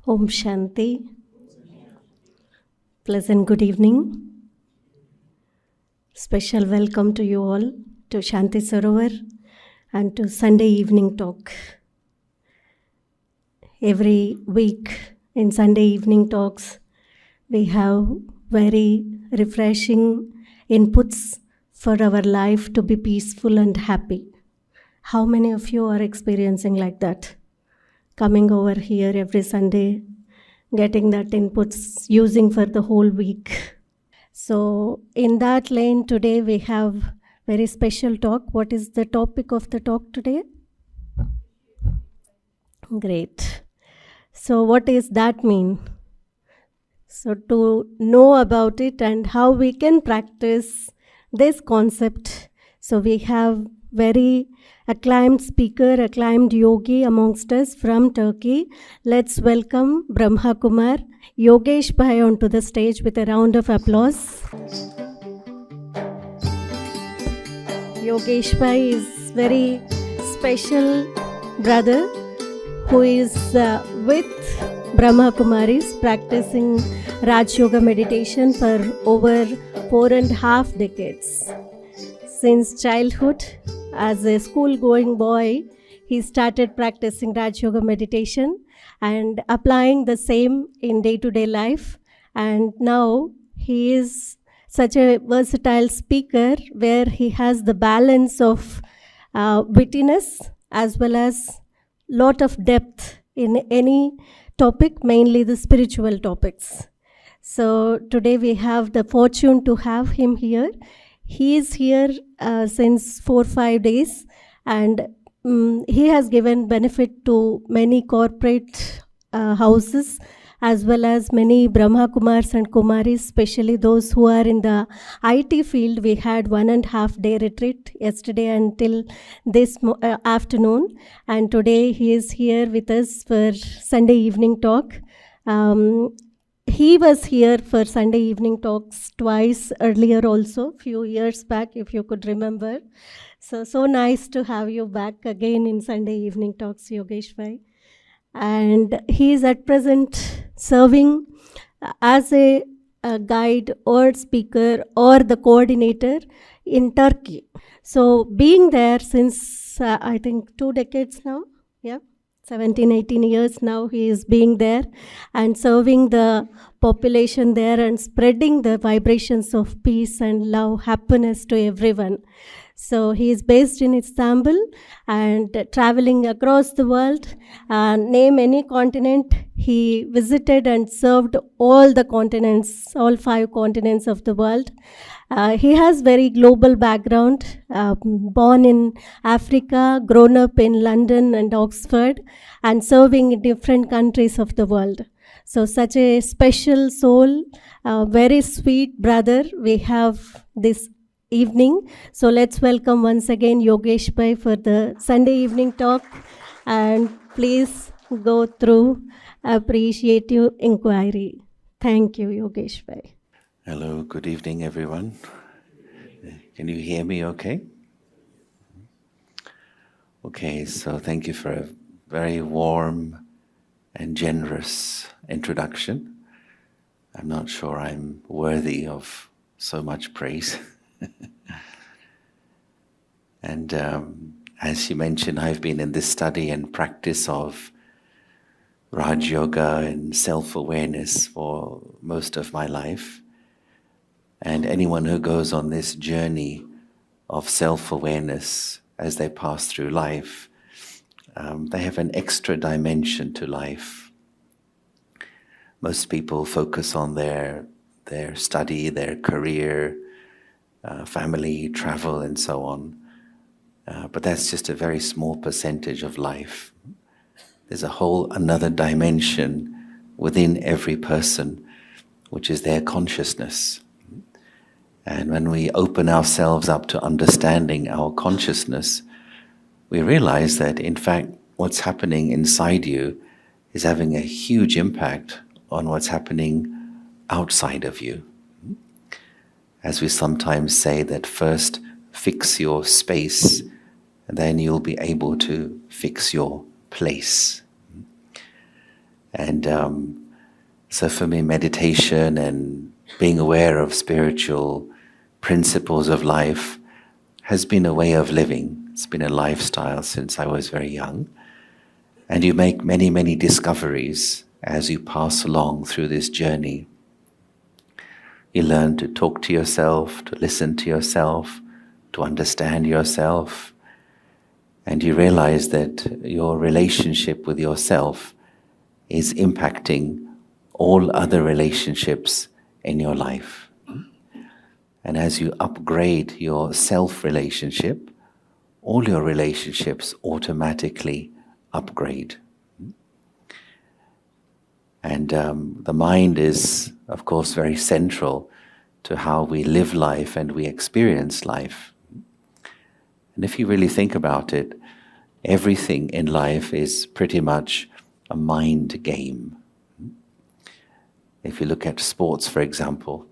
Om Shanti. Pleasant good evening. Special welcome to you all to Shanti Sarovar and to Sunday evening talk. Every week in Sunday evening talks, we have very refreshing inputs for our life to be peaceful and happy. How many of you are experiencing like that? Coming over here every Sunday, getting that inputs, using for the whole week. So in that lane today we have very special talk. What is the topic of the talk today? Great. So what does that mean? So to know about it and how we can practice this concept. So we have very acclaimed speaker, acclaimed yogi amongst us from Turkey. Let's welcome Brahma Kumar Yogesh Bhai onto the stage with a round of applause. Yogesh Bhai is very special brother who is with Brahma Kumaris practicing Raj Yoga meditation for over 4.5 decades. Since childhood, as a school-going boy, he started practicing Raj Yoga meditation and applying the same in day-to-day life. And now he is such a versatile speaker where he has the balance of wittiness as well as lot of depth in any topic, mainly the spiritual topics. So today we have the fortune to have him here. He is here since 4-5 days, and he has given benefit to many corporate houses as well as many Brahma Kumars and Kumaris, especially those who are in the IT field. We had 1.5 day retreat yesterday until this afternoon, and today he is here with us for Sunday evening talk. He was here for Sunday evening talks twice earlier also, few years back, if you could remember. So nice to have you back again in Sunday evening talks, Yogesh Bhai. And he is at present serving as a guide or speaker or the coordinator in Turkey. So being there since I think 2 decades now, 17-18 years now he is being there and serving the population there and spreading the vibrations of peace and love, happiness to everyone. So he is based in Istanbul and traveling across the world. Name any continent, he visited and served all the continents, all 5 continents of the world. He has very global background, born in Africa, grown up in London and Oxford, and serving in different countries of the world. So such a special soul, very sweet brother we have this evening. So let's welcome once again Yogesh Bhai for the Sunday evening talk, and please go through appreciative inquiry. Thank you, Yogesh Bhai. Hello, good evening, everyone. Can you hear me okay? Okay, so thank you for a very warm and generous introduction. I'm not sure I'm worthy of so much praise. And as you mentioned, I've been in this study and practice of Raj Yoga and self-awareness for most of my life. And anyone who goes on this journey of self-awareness as they pass through life, they have an extra dimension to life. Most people focus on their study, their career, family, travel, and so on. But that's just a very small percentage of life. There's a whole another dimension within every person, which is their consciousness. And when we open ourselves up to understanding our consciousness, we realize that, in fact, what's happening inside you is having a huge impact on what's happening outside of you. As we sometimes say that first fix your space, and then you'll be able to fix your place. And so for me, meditation and being aware of spiritual principles of life has been a way of living. It's been a lifestyle since I was very young. And you make many, many discoveries as you pass along through this journey. You learn to talk to yourself, to listen to yourself, to understand yourself. And you realize that your relationship with yourself is impacting all other relationships in your life. And as you upgrade your self-relationship, all your relationships automatically upgrade. And the mind is, of course, very central to how we live life and we experience life. And if you really think about it, everything in life is pretty much a mind game. If you look at sports, for example,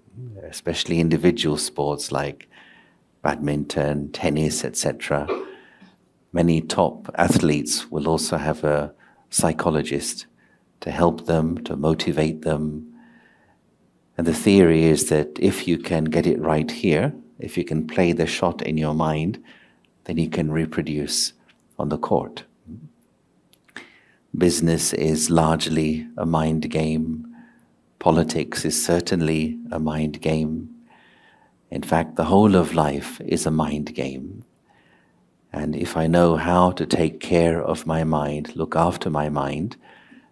especially individual sports like badminton, tennis, etc., many top athletes will also have a psychologist to help them, to motivate them. And the theory is that if you can get it right here, if you can play the shot in your mind, then you can reproduce on the court. Business is largely a mind game. Politics is certainly a mind game. In fact, the whole of life is a mind game. And if I know how to take care of my mind, look after my mind,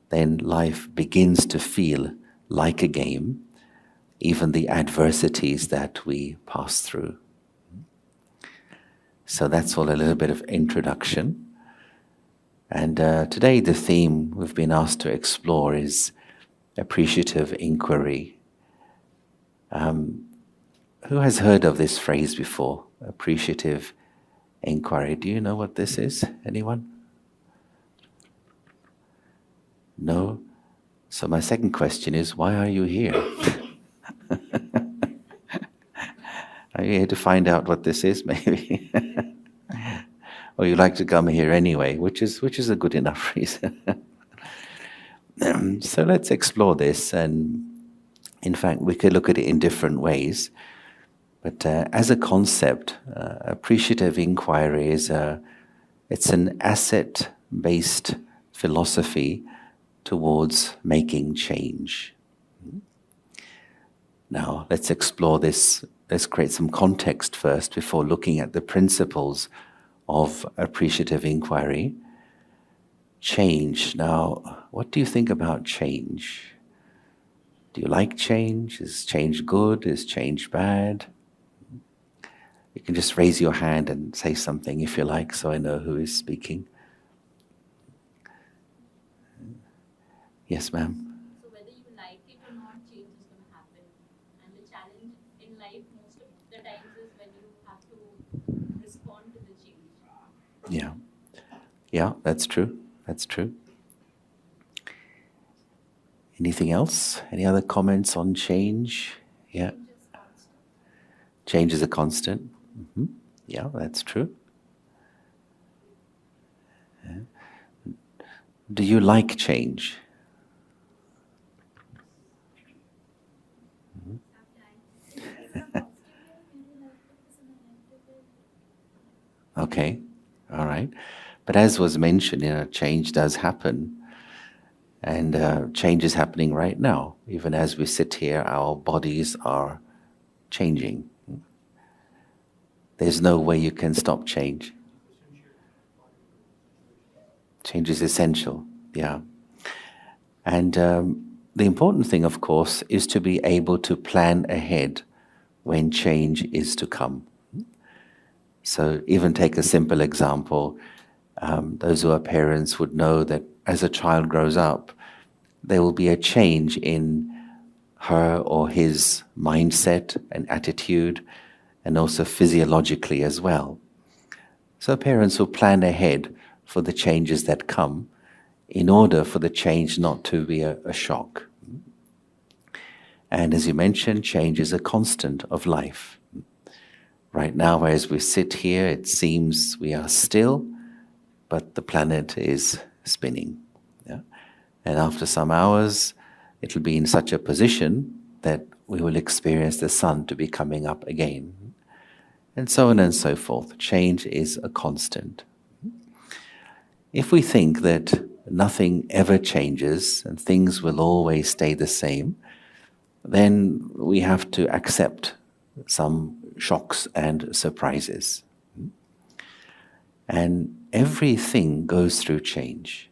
then life begins to feel like a game, even the adversities that we pass through. So that's all a little bit of introduction. And today the theme we've been asked to explore is appreciative inquiry. Who has heard of this phrase before? Appreciative inquiry. Do you know what this is? Anyone? No? So my second question is, why are you here? Are you here to find out what this is, maybe? Or you like to come here anyway, which is a good enough reason. So let's explore this, and in fact we could look at it in different ways. But as a concept, appreciative inquiry it's an asset-based philosophy towards making change. Now, let's explore this. Let's create some context first before looking at the principles of appreciative inquiry. Change. Now, what do you think about change? Do you like change? Is change good? Is change bad? You can just raise your hand and say something if you like, so I know who is speaking. Yes, ma'am. So whether you like it or not, change is going to happen. And the challenge in life most of the times is when you have to respond to the change. Yeah. Yeah, that's true. That's true. Anything else? Any other comments on change? Yeah. Change is a constant. Mm-hmm. Yeah, that's true. Yeah. Do you like change? Okay, all right. But as was mentioned, change does happen. And change is happening right now. Even as we sit here, our bodies are changing. There's no way you can stop change. Change is essential, yeah. And the important thing, of course, is to be able to plan ahead when change is to come. So even take a simple example. Those who are parents would know that as a child grows up, there will be a change in her or his mindset and attitude, and also physiologically as well. So parents will plan ahead for the changes that come in order for the change not to be a shock. And as you mentioned, change is a constant of life. Right now, as we sit here, it seems we are still, but the planet is spinning. Yeah? And after some hours, it'll be in such a position that we will experience the sun to be coming up again. And so on and so forth. Change is a constant. If we think that nothing ever changes and things will always stay the same, then we have to accept some shocks and surprises. And everything goes through change.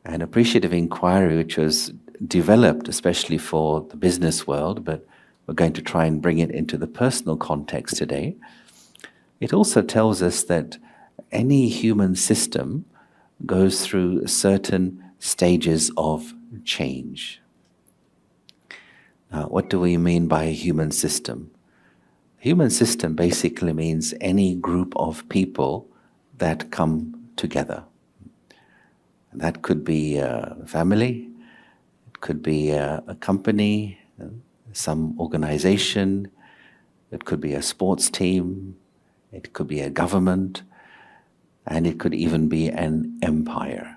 And appreciative inquiry, which was developed especially for the business world, but we're going to try and bring it into the personal context today, it also tells us that any human system goes through certain stages of change. Now, what do we mean by a human system? Human system basically means any group of people that come together. And that could be a family, it could be a company, some organization, it could be a sports team, it could be a government, and it could even be an empire.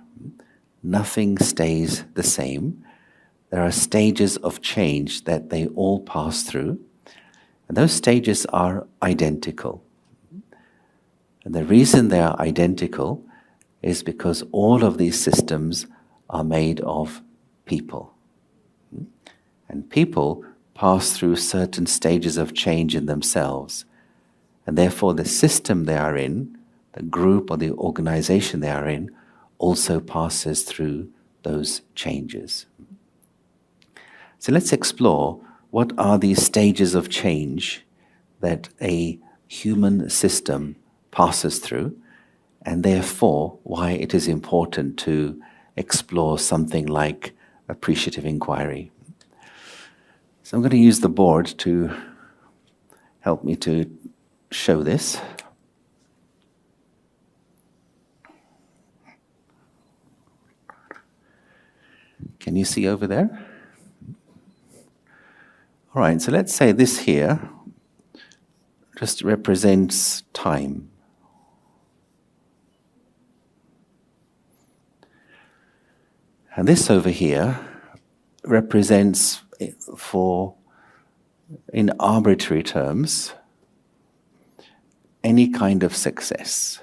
Nothing stays the same. There are stages of change that they all pass through, and those stages are identical. And the reason they are identical is because all of these systems are made of people. And people pass through certain stages of change in themselves. And therefore the system they are in, the group or the organization they are in, also passes through those changes. So let's explore what are these stages of change that a human system passes through, and therefore why it is important to explore something like appreciative inquiry. So I'm going to use the board to help me to show this. Can you see over there? All right, so let's say this here just represents time. And this over here represents, in arbitrary terms, any kind of success.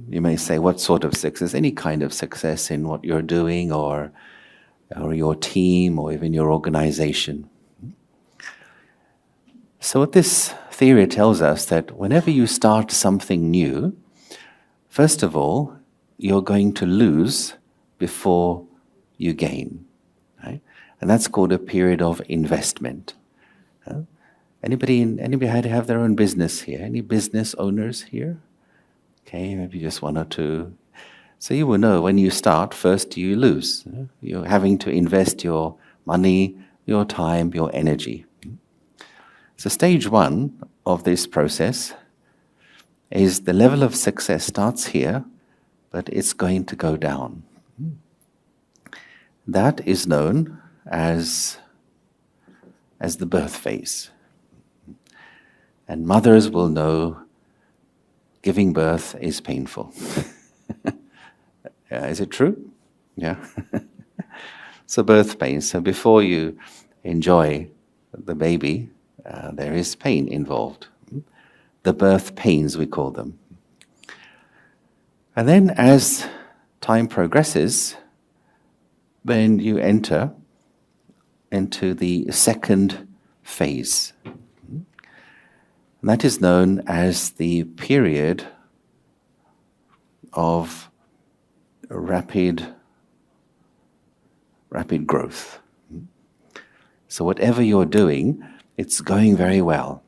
You may say, what sort of success? Any kind of success in what you're doing or your team or even your organization. So what this theory tells us that whenever you start something new, first of all, you're going to lose before you gain. Right? And that's called a period of investment. Anybody had to have their own business here? Any business owners here? Okay, maybe just one or two. So you will know when you start, first you lose. You're having to invest your money, your time, your energy. So stage one of this process is the level of success starts here, but it's going to go down. That is known as the birth phase. And mothers will know giving birth is painful. Is it true? Yeah. So birth pain. So before you enjoy the baby, there is pain involved. The birth pains, we call them. And then as time progresses, then you enter into the second phase. And that is known as the period of rapid growth. So whatever you're doing, it's going very well.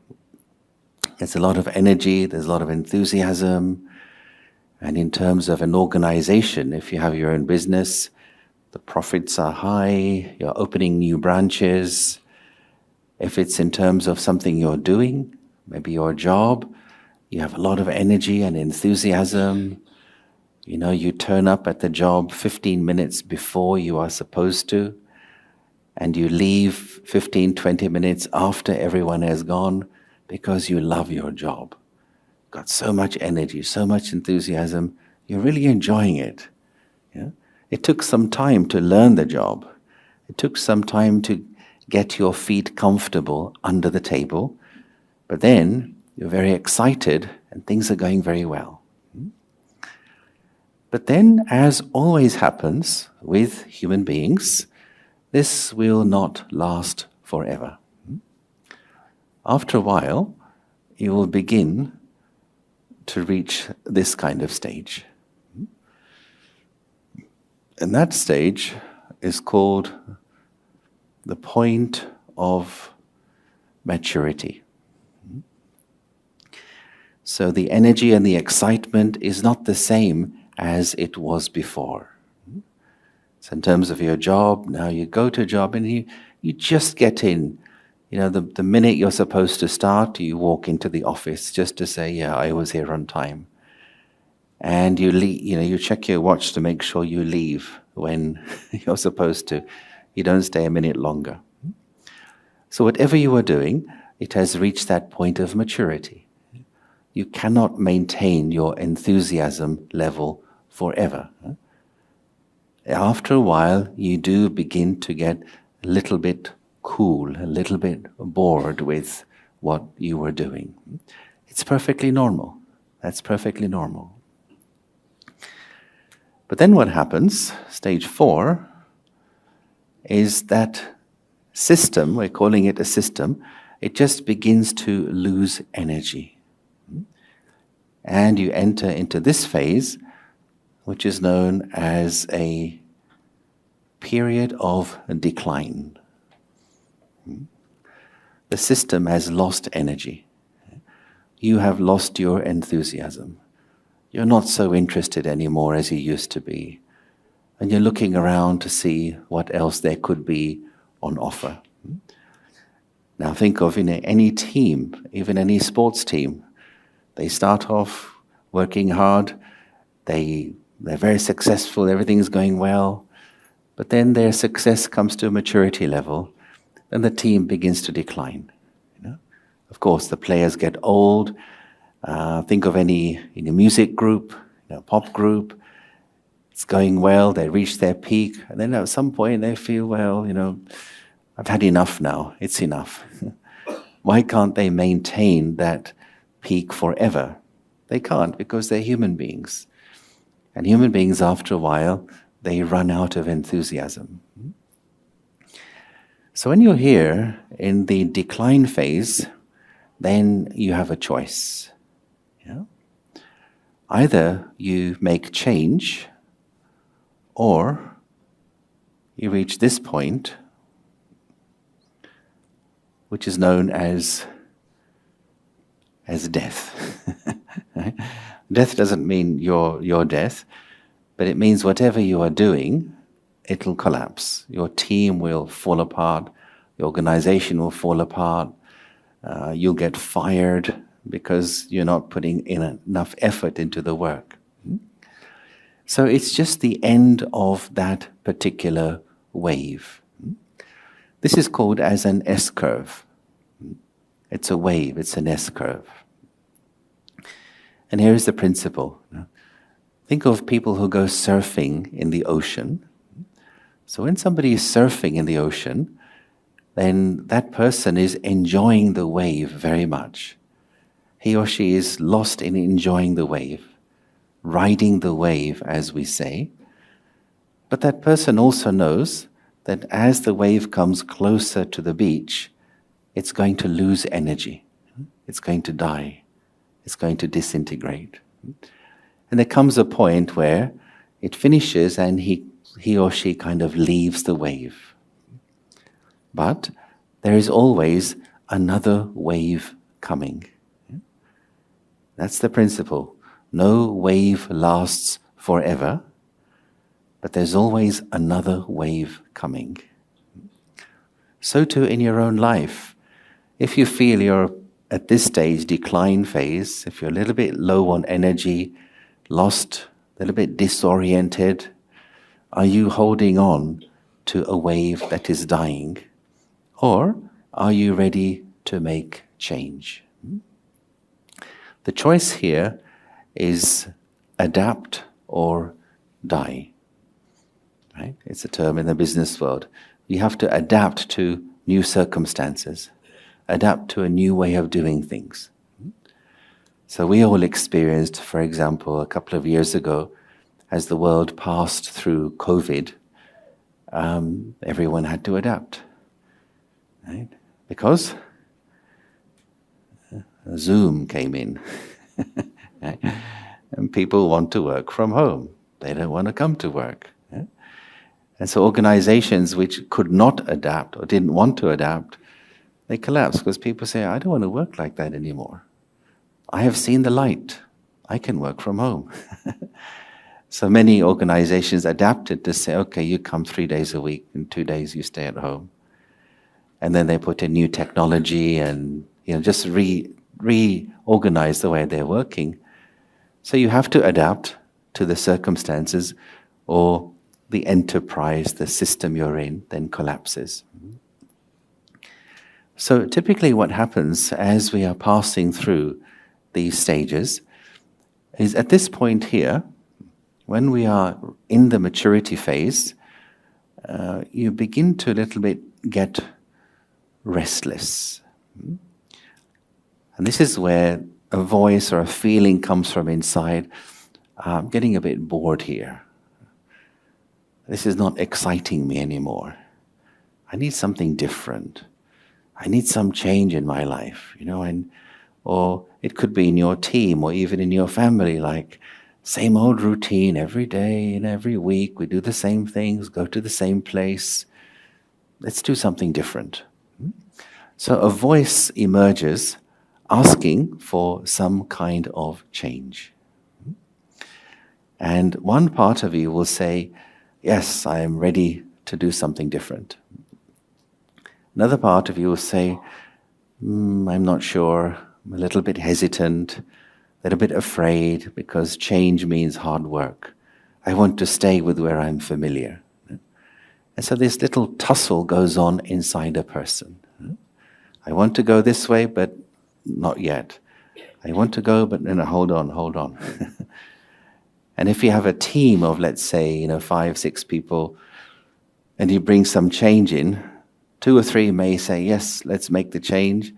There's a lot of energy, there's a lot of enthusiasm. And in terms of an organization, if you have your own business, the profits are high, you're opening new branches. If it's in terms of something you're doing, maybe your job, you have a lot of energy and enthusiasm. You know, you turn up at the job 15 minutes before you are supposed to, and you leave 15, 20 minutes after everyone has gone because you love your job. Got so much energy, so much enthusiasm, you're really enjoying it. Yeah? It took some time to learn the job. It took some time to get your feet comfortable under the table, but then you're very excited and things are going very well. But then, as always happens with human beings, this will not last forever. After a while, you will begin to reach this kind of stage. And that stage is called the point of maturity. So the energy and the excitement is not the same as it was before. So in terms of your job, now you go to a job and you just get in. You know, the minute you're supposed to start, you walk into the office just to say, yeah, I was here on time. And you leave, you check your watch to make sure you leave when you're supposed to. You don't stay a minute longer. So whatever you are doing, it has reached that point of maturity. You cannot maintain your enthusiasm level forever. After a while, you do begin to get a little bit cool, a little bit bored with what you were doing. It's perfectly normal. That's perfectly normal. But then what happens, stage 4, is that system, we're calling it a system, it just begins to lose energy. And you enter into this phase, which is known as a period of decline. The system has lost energy. You have lost your enthusiasm. You're not so interested anymore as you used to be. And you're looking around to see what else there could be on offer. Now think of in any team, even any sports team, they start off working hard, they're very successful, everything's going well, but then their success comes to a maturity level, and the team begins to decline. Of course, the players get old. Think of any music group, pop group. It's going well, they reach their peak, and then at some point they feel, well, I've had enough now, it's enough. Why can't they maintain that peak forever? They can't, because they're human beings. And human beings, after a while, they run out of enthusiasm. So when you're here in the decline phase, then you have a choice. Either you make change, or you reach this point, which is known as death. Death doesn't mean your death, but it means whatever you are doing, it'll collapse. Your team will fall apart, your organization will fall apart, you'll get fired because you're not putting in enough effort into the work. So it's just the end of that particular wave. This is called as an S-curve. It's a wave, it's an S-curve. And here is the principle. Think of people who go surfing in the ocean. So when somebody is surfing in the ocean, then that person is enjoying the wave very much. He or she is lost in enjoying the wave, riding the wave, as we say. But that person also knows that as the wave comes closer to the beach, it's going to lose energy. It's going to die. It's going to disintegrate. And there comes a point where it finishes and he or she kind of leaves the wave. But there is always another wave coming. That's the principle. No wave lasts forever, but there's always another wave coming. So too in your own life. If you feel you're at this stage, decline phase, if you're a little bit low on energy, lost, a little bit disoriented, are you holding on to a wave that is dying? Or are you ready to make change? The choice here is adapt or die. right? It's a term in the business world. You have to adapt to new circumstances, adapt to a new way of doing things. So we all experienced, for example, a couple of years ago, as the world passed through COVID, everyone had to adapt, right? Because Zoom came in, right? And people want to work from home. They don't want to come to work. Yeah? And so organizations which could not adapt or didn't want to adapt, they collapsed because people say, I don't want to work like that anymore. I have seen the light. I can work from home. So many organizations adapted to say, okay, you come 3 days a week, and 2 days you stay at home. And then they put in new technology and just reorganize the way they're working. So you have to adapt to the circumstances, or the enterprise, the system you're in, then collapses. So typically what happens as we are passing through these stages is at this point here, when we are in the maturity phase, you begin to a little bit get restless. And this is where a voice or a feeling comes from inside. I'm getting a bit bored here. This is not exciting me anymore. I need something different. I need some change in my life, or it could be in your team or even in your family, like same old routine every day and every week. We do the same things, go to the same place. Let's do something different. So a voice emerges asking for some kind of change. And one part of you will say, yes, I am ready to do something different. Another part of you will say, I'm not sure, I'm a little bit hesitant, a little bit afraid, because change means hard work. I want to stay with where I'm familiar. And so this little tussle goes on inside a person. I want to go this way, but not yet. I want to go, but hold on. And if you have a team of, let's say, 5, 6 people, and you bring some change in, 2 or 3 may say, yes, let's make the change.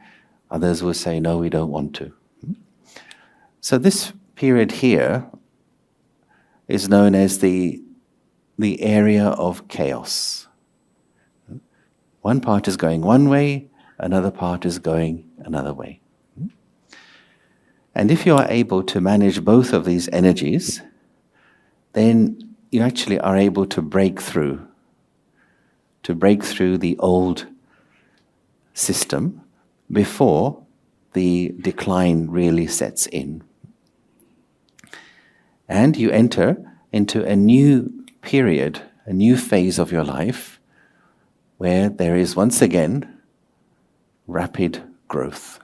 Others will say, no, we don't want to. So this period here is known as the area of chaos. One part is going one way, another part is going another way. And if you are able to manage both of these energies, then you actually are able to break through the old system before the decline really sets in. And you enter into a new period, a new phase of your life, where there is once again rapid growth.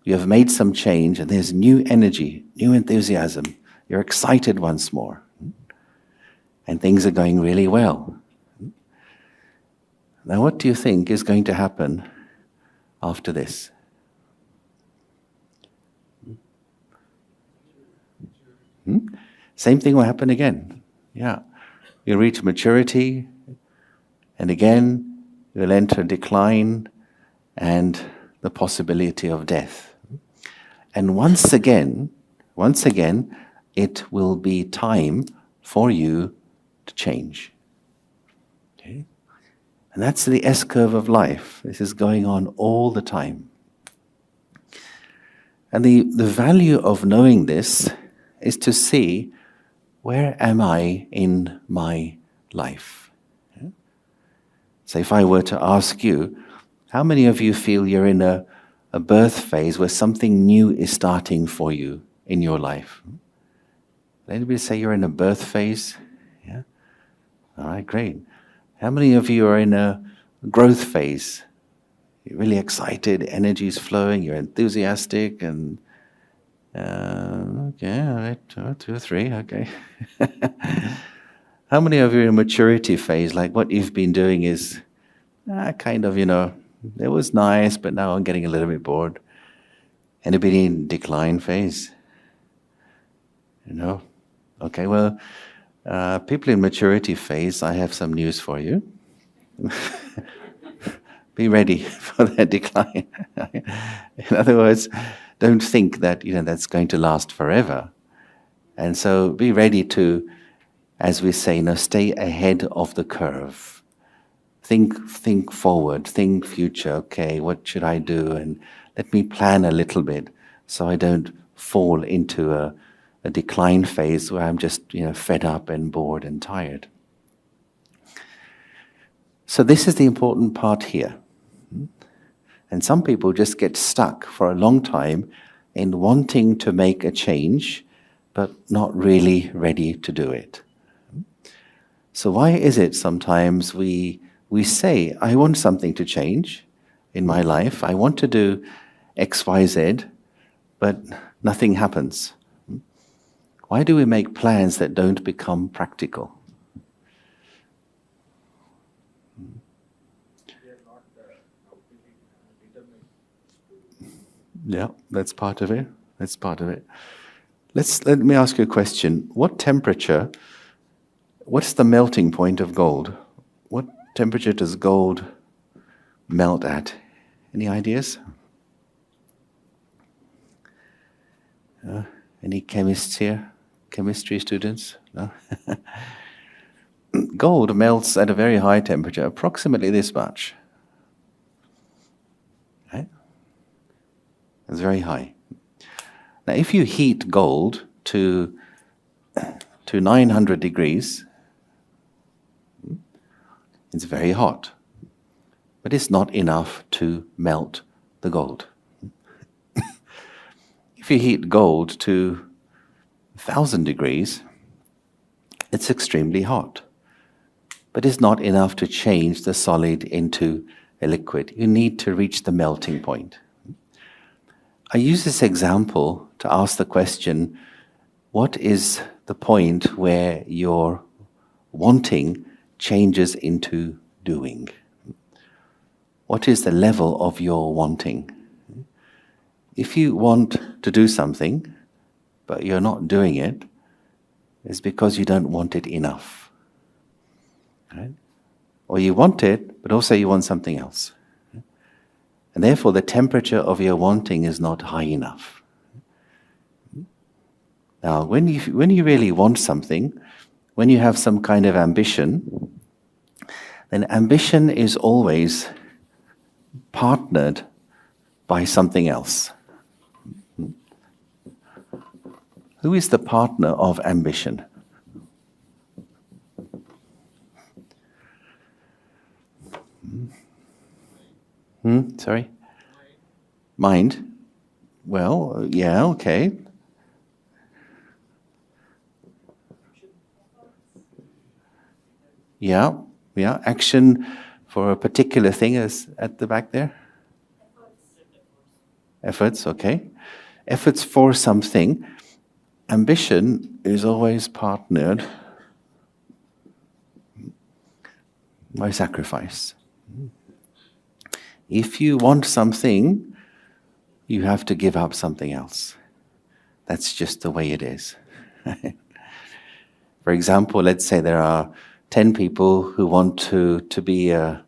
You have made some change and there's new energy, new enthusiasm. You're excited once more. And things are going really well. Now what do you think is going to happen after this? Same thing will happen again. Yeah. You'll reach maturity, and again you'll enter decline and the possibility of death. And once again, it will be time for you to change. Okay? And that's the S-curve of life. This is going on all the time. And the value of knowing this is to see, where am I in my life? Yeah? So if I were to ask you, how many of you feel you're in a birth phase where something new is starting for you in your life? Did anybody say you're in a birth phase? Yeah? All right, great. How many of you are in a growth phase? You're really excited, energy is flowing, you're enthusiastic, and okay, all right, 2 or 3, okay. How many of you are in a maturity phase, like what you've been doing is kind of, it was nice, but now I'm getting a little bit bored. Anybody in decline phase? Okay, well, People in maturity phase, I have some news for you. Be ready for that decline. In other words, don't think that that's going to last forever. And so be ready to, as we say, stay ahead of the curve. Think forward, think future. Okay, what should I do? And let me plan a little bit so I don't fall into a decline phase where I'm just fed up and bored and tired. So this is the important part here. And some people just get stuck for a long time in wanting to make a change, but not really ready to do it. So why is it sometimes we say, I want something to change in my life, I want to do X, Y, Z, but nothing happens? Why do we make plans that don't become practical? Yeah, that's part of it. That's part of it. Let me ask you a question. What's the melting point of gold? What temperature does gold melt at? Any ideas? Any chemists here? Chemistry students? No? Gold melts at a very high temperature, approximately this much. Right? It's very high. Now, if you heat gold to 900 degrees, it's very hot, but it's not enough to melt the gold. If you heat gold to 1,000 degrees, it's extremely hot, but it's not enough to change the solid into a liquid. You need to reach the melting point. I use this example to ask the question, what is the point where your wanting changes into doing? What is the level of your wanting? If you want to do something, but you're not doing it, it's because you don't want it enough. Right? Or you want it, but also you want something else. And therefore the temperature of your wanting is not high enough. Now, when you really want something, when you have some kind of ambition, then ambition is always partnered by something else. Who is the partner of ambition? Sorry? Mind? Well, yeah, okay. Yeah, action for a particular thing is at the back there? Efforts, okay. Efforts for something. Ambition is always partnered by sacrifice. If you want something, you have to give up something else. That's just the way it is. For example, let's say there are 10 people who want to be a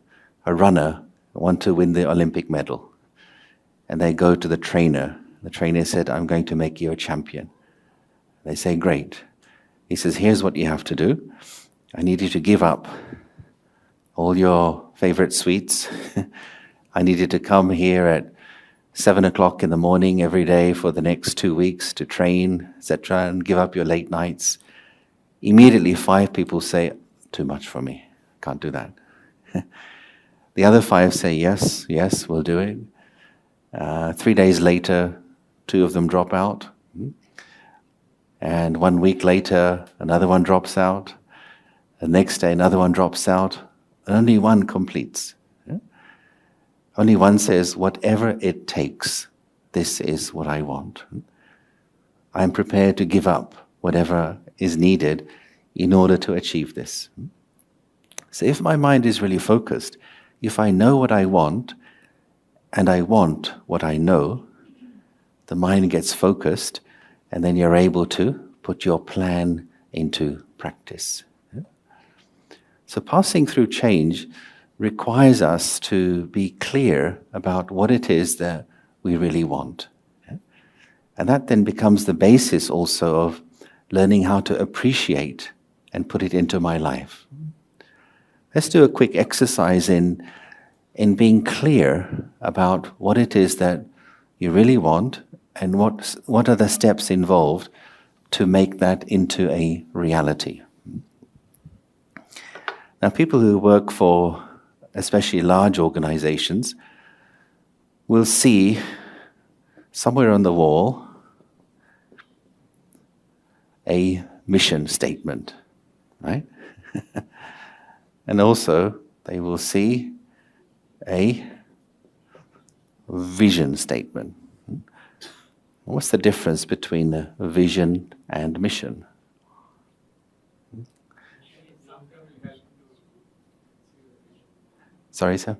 runner, want to win the Olympic medal. And they go to the trainer. The trainer said, I'm going to make you a champion. They say, great. He says, here's what you have to do. I need you to give up all your favorite sweets. I need you to come here at 7 o'clock in the morning every day for the next 2 weeks to train, etc., and give up your late nights. Immediately 5 people say, too much for me, can't do that. The other 5 say, yes, we'll do it. 3 days later, 2 of them drop out. And 1 week later, another one drops out. The next day, another one drops out. And only one completes. Only one says, whatever it takes, this is what I want. I'm prepared to give up whatever is needed in order to achieve this. So if my mind is really focused, if I know what I want, and I want what I know, the mind gets focused, and then you're able to put your plan into practice. So passing through change requires us to be clear about what it is that we really want. And that then becomes the basis also of learning how to appreciate and put it into my life. Let's do a quick exercise in being clear about what it is that you really want and what are the steps involved to make that into a reality. Now, people who work for especially large organizations will see somewhere on the wall a mission statement, right? And also they will see a vision statement. What's the difference between a vision and mission? Sorry, sir?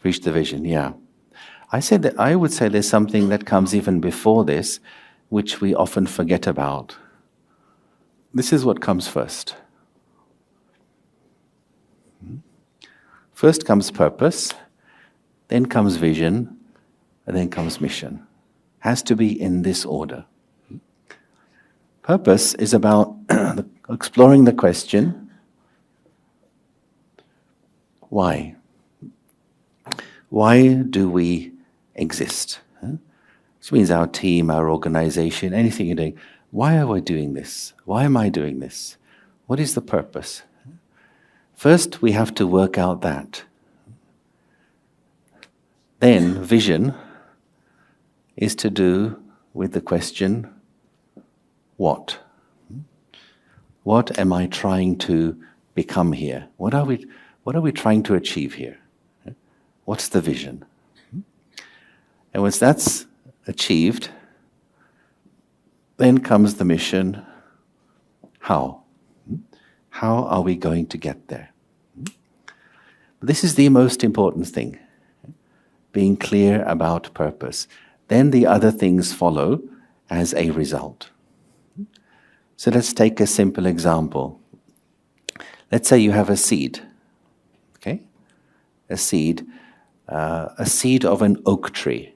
Reach the vision, yeah. I would say there's something that comes even before this, which we often forget about. This is what comes first. First comes purpose, then comes vision, and then comes mission. Has to be in this order. Purpose is about exploring the question, why? Why do we exist? Which means our team, our organization, anything you're doing. Why are we doing this? Why am I doing this? What is the purpose? First, we have to work out that. Then, vision is to do with the question, what? What am I trying to become here? What are we trying to achieve here? What's the vision? And once that's achieved, then comes the mission. How? How are we going to get there? This is the most important thing, being clear about purpose. Then the other things follow as a result. So let's take a simple example. Let's say you have a seed, okay? A seed of an oak tree.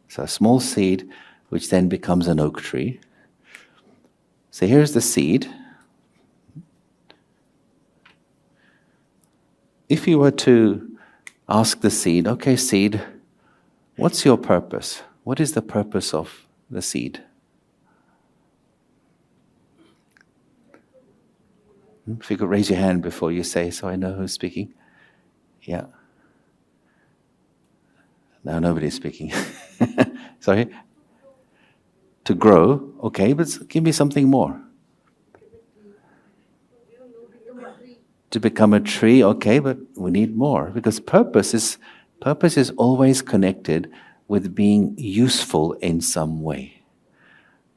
So a small seed which then becomes an oak tree. So here's the seed. If you were to ask the seed, okay, seed, what's your purpose? What is the purpose of the seed? If you could raise your hand before you say, so I know who's speaking. Yeah. Now nobody's speaking. Sorry? To grow, okay, but give me something more. To become a tree, okay, but we need more, because purpose is always connected with being useful in some way.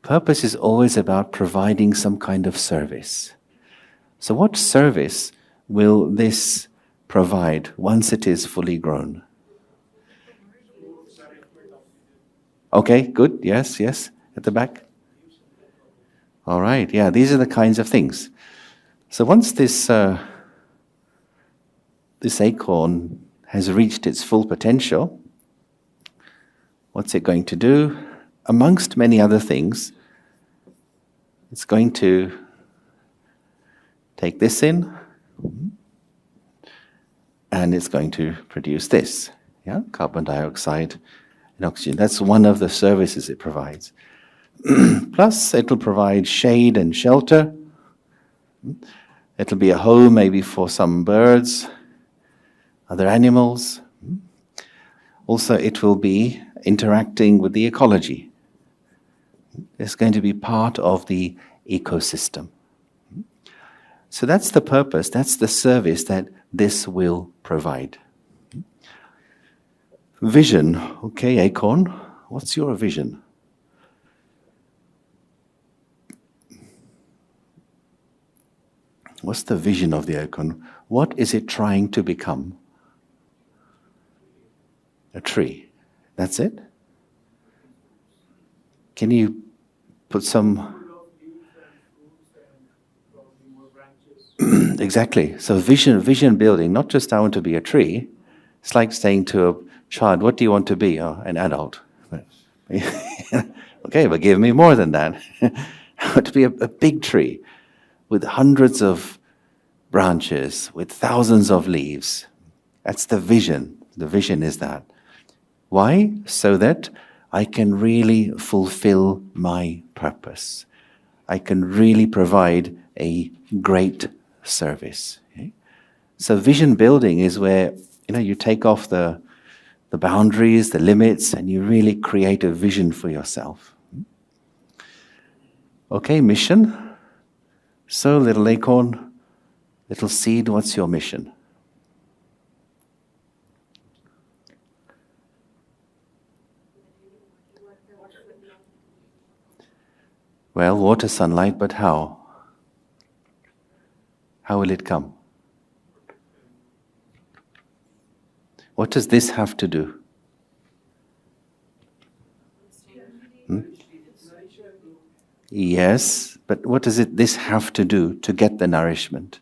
Purpose is always about providing some kind of service. So what service will this provide once it is fully grown? Okay, good, yes, at the back. All right, yeah, these are the kinds of things. So once this acorn has reached its full potential, what's it going to do? Amongst many other things, it's going to take this in, and it's going to produce this, carbon dioxide and oxygen. That's one of the services it provides. Plus, it'll provide shade and shelter. It'll be a home maybe for some birds, other animals. Also, it will be interacting with the ecology. It's going to be part of the ecosystem. So that's the purpose, that's the service that this will provide. Vision. Okay, acorn, what's your vision? What's the vision of the acorn? What is it trying to become? A tree. That's it? Can you put some Exactly. So vision building, not just I want to be a tree. It's like saying to a child, what do you want to be? Oh, an adult. Okay, but give me more than that. I want to be a big tree with hundreds of branches, with thousands of leaves. That's the vision. The vision is that. Why? So that I can really fulfill my purpose. I can really provide a great service. Okay? So vision building is where you take off the boundaries, the limits, and you really create a vision for yourself. Okay, mission. So, little acorn, little seed, what's your mission? Well, water, sunlight, but how? How will it come? What does this have to do? Yes, but what does this have to do to get the nourishment?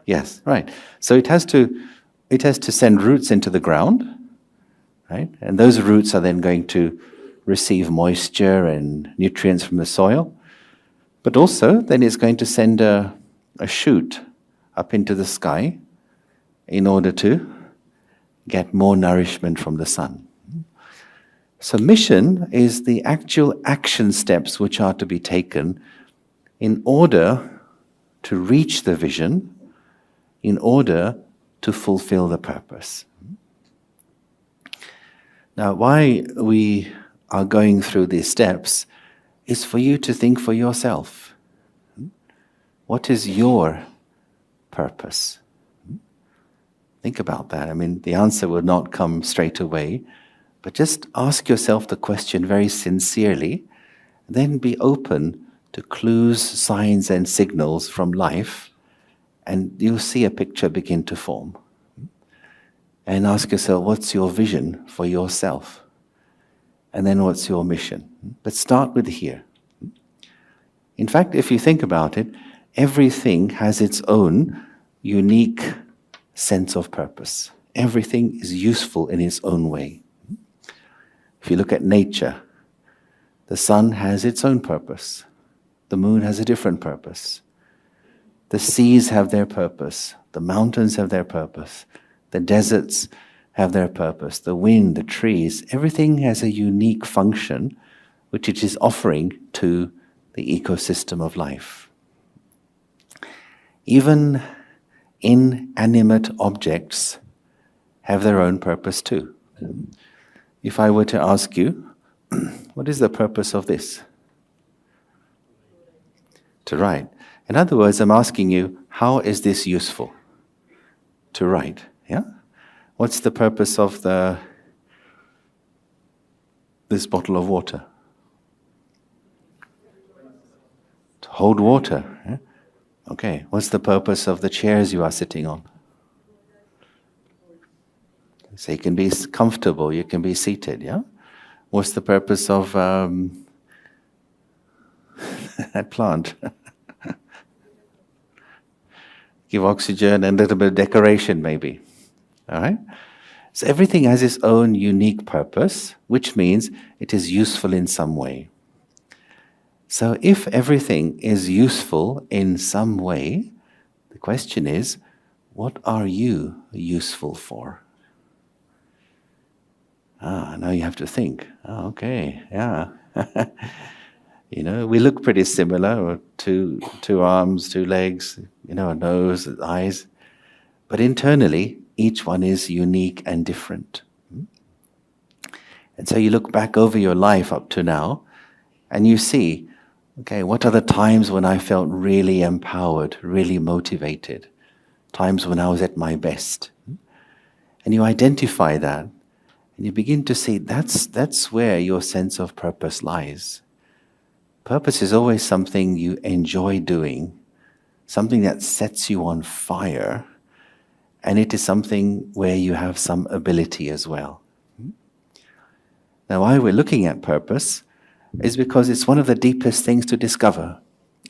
Yes, right. So it has to send roots into the ground, right? And those roots are then going to receive moisture and nutrients from the soil. But also, then it's going to send a shoot up into the sky in order to get more nourishment from the sun. So mission is the actual action steps which are to be taken in order to reach the vision, in order to fulfill the purpose. Now, why we are going through these steps is for you to think for yourself. What is your purpose? Think about that. I mean, the answer will not come straight away, but just ask yourself the question very sincerely, then be open to clues, signs, and signals from life, and you'll see a picture begin to form. And ask yourself, what's your vision for yourself? And then what's your mission? But start with here. In fact, if you think about it, everything has its own unique sense of purpose. Everything is useful in its own way. If you look at nature, the sun has its own purpose. The moon has a different purpose. The seas have their purpose. The mountains have their purpose. The deserts have their purpose. The wind, the trees, everything has a unique function which it is offering to the ecosystem of life. Even inanimate objects have their own purpose too. If I were to ask you, what is the purpose of this? To write. In other words, I'm asking you, how is this useful? To write, yeah? What's the purpose of this bottle of water? To hold water, yeah? Okay, what's the purpose of the chairs you are sitting on? So you can be comfortable, you can be seated, yeah? What's the purpose of that plant? Give oxygen and a little bit of decoration maybe, all right? So everything has its own unique purpose, which means it is useful in some way. So if everything is useful in some way, the question is, what are you useful for? Now you have to think. Oh, okay, yeah. We look pretty similar, two arms, two legs, a nose, eyes. But internally, each one is unique and different. And so you look back over your life up to now, and you see, okay, what are the times when I felt really empowered, really motivated? Times when I was at my best. And you identify that, and you begin to see that's where your sense of purpose lies. Purpose is always something you enjoy doing, something that sets you on fire, and it is something where you have some ability as well. Now, why we're looking at purpose is because it's one of the deepest things to discover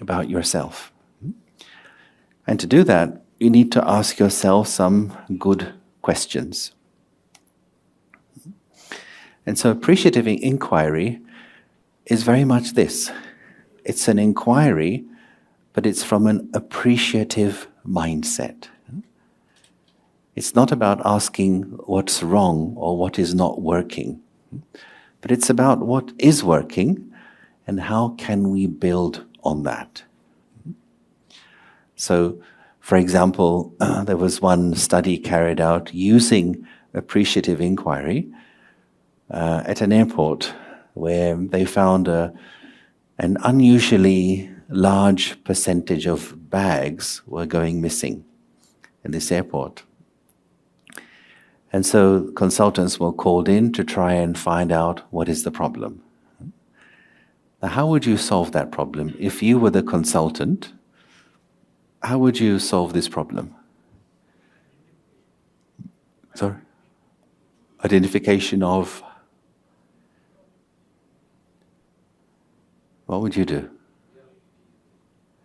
about yourself. And to do that, you need to ask yourself some good questions. And so appreciative inquiry is very much this. It's an inquiry, but it's from an appreciative mindset. It's not about asking what's wrong or what is not working, but it's about what is working and how can we build on that. So, for example, there was one study carried out using appreciative inquiry at an airport where they found an unusually large percentage of bags were going missing in this airport. And so consultants were called in to try and find out what is the problem. Now, how would you solve that problem? If you were the consultant, how would you solve this problem? Sorry? Identification of... What would you do?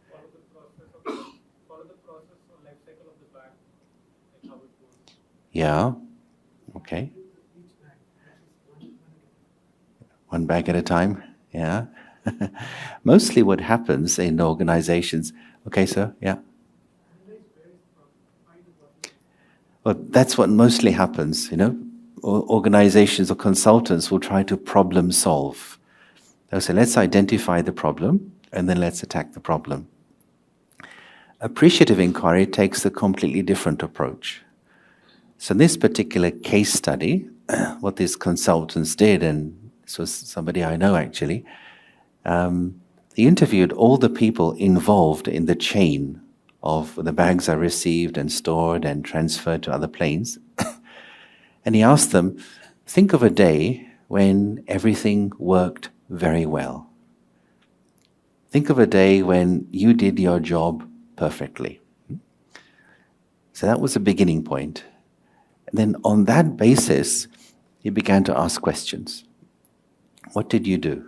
Follow the process or life cycle of the bag, like how it goes. Yeah. Okay. One bag at a time. Yeah. Mostly what happens in organizations. Okay, sir. Yeah. Well, that's what mostly happens, Organizations or consultants will try to problem solve. They'll say, let's identify the problem and then let's attack the problem. Appreciative inquiry takes a completely different approach. So in this particular case study, what these consultants did, and this was somebody I know actually, he interviewed all the people involved in the chain of the bags are received and stored and transferred to other planes. And he asked them, think of a day when everything worked very well. Think of a day when you did your job perfectly. So that was a beginning point. And then on that basis, he began to ask questions. What did you do?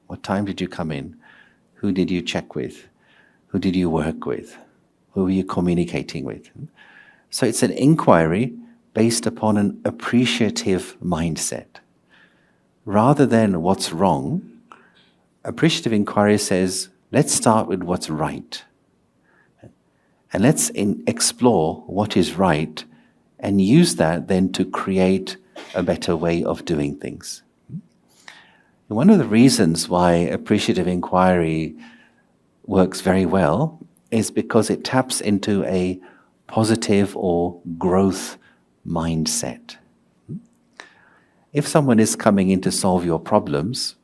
What time did you come in? Who did you check with? Who did you work with? Who were you communicating with? So it's an inquiry based upon an appreciative mindset. Rather than what's wrong, appreciative inquiry says, let's start with what's right. And let's explore what is right and use that then to create a better way of doing things. One of the reasons why appreciative inquiry works very well is because it taps into a positive or growth mindset. If someone is coming in to solve your problems,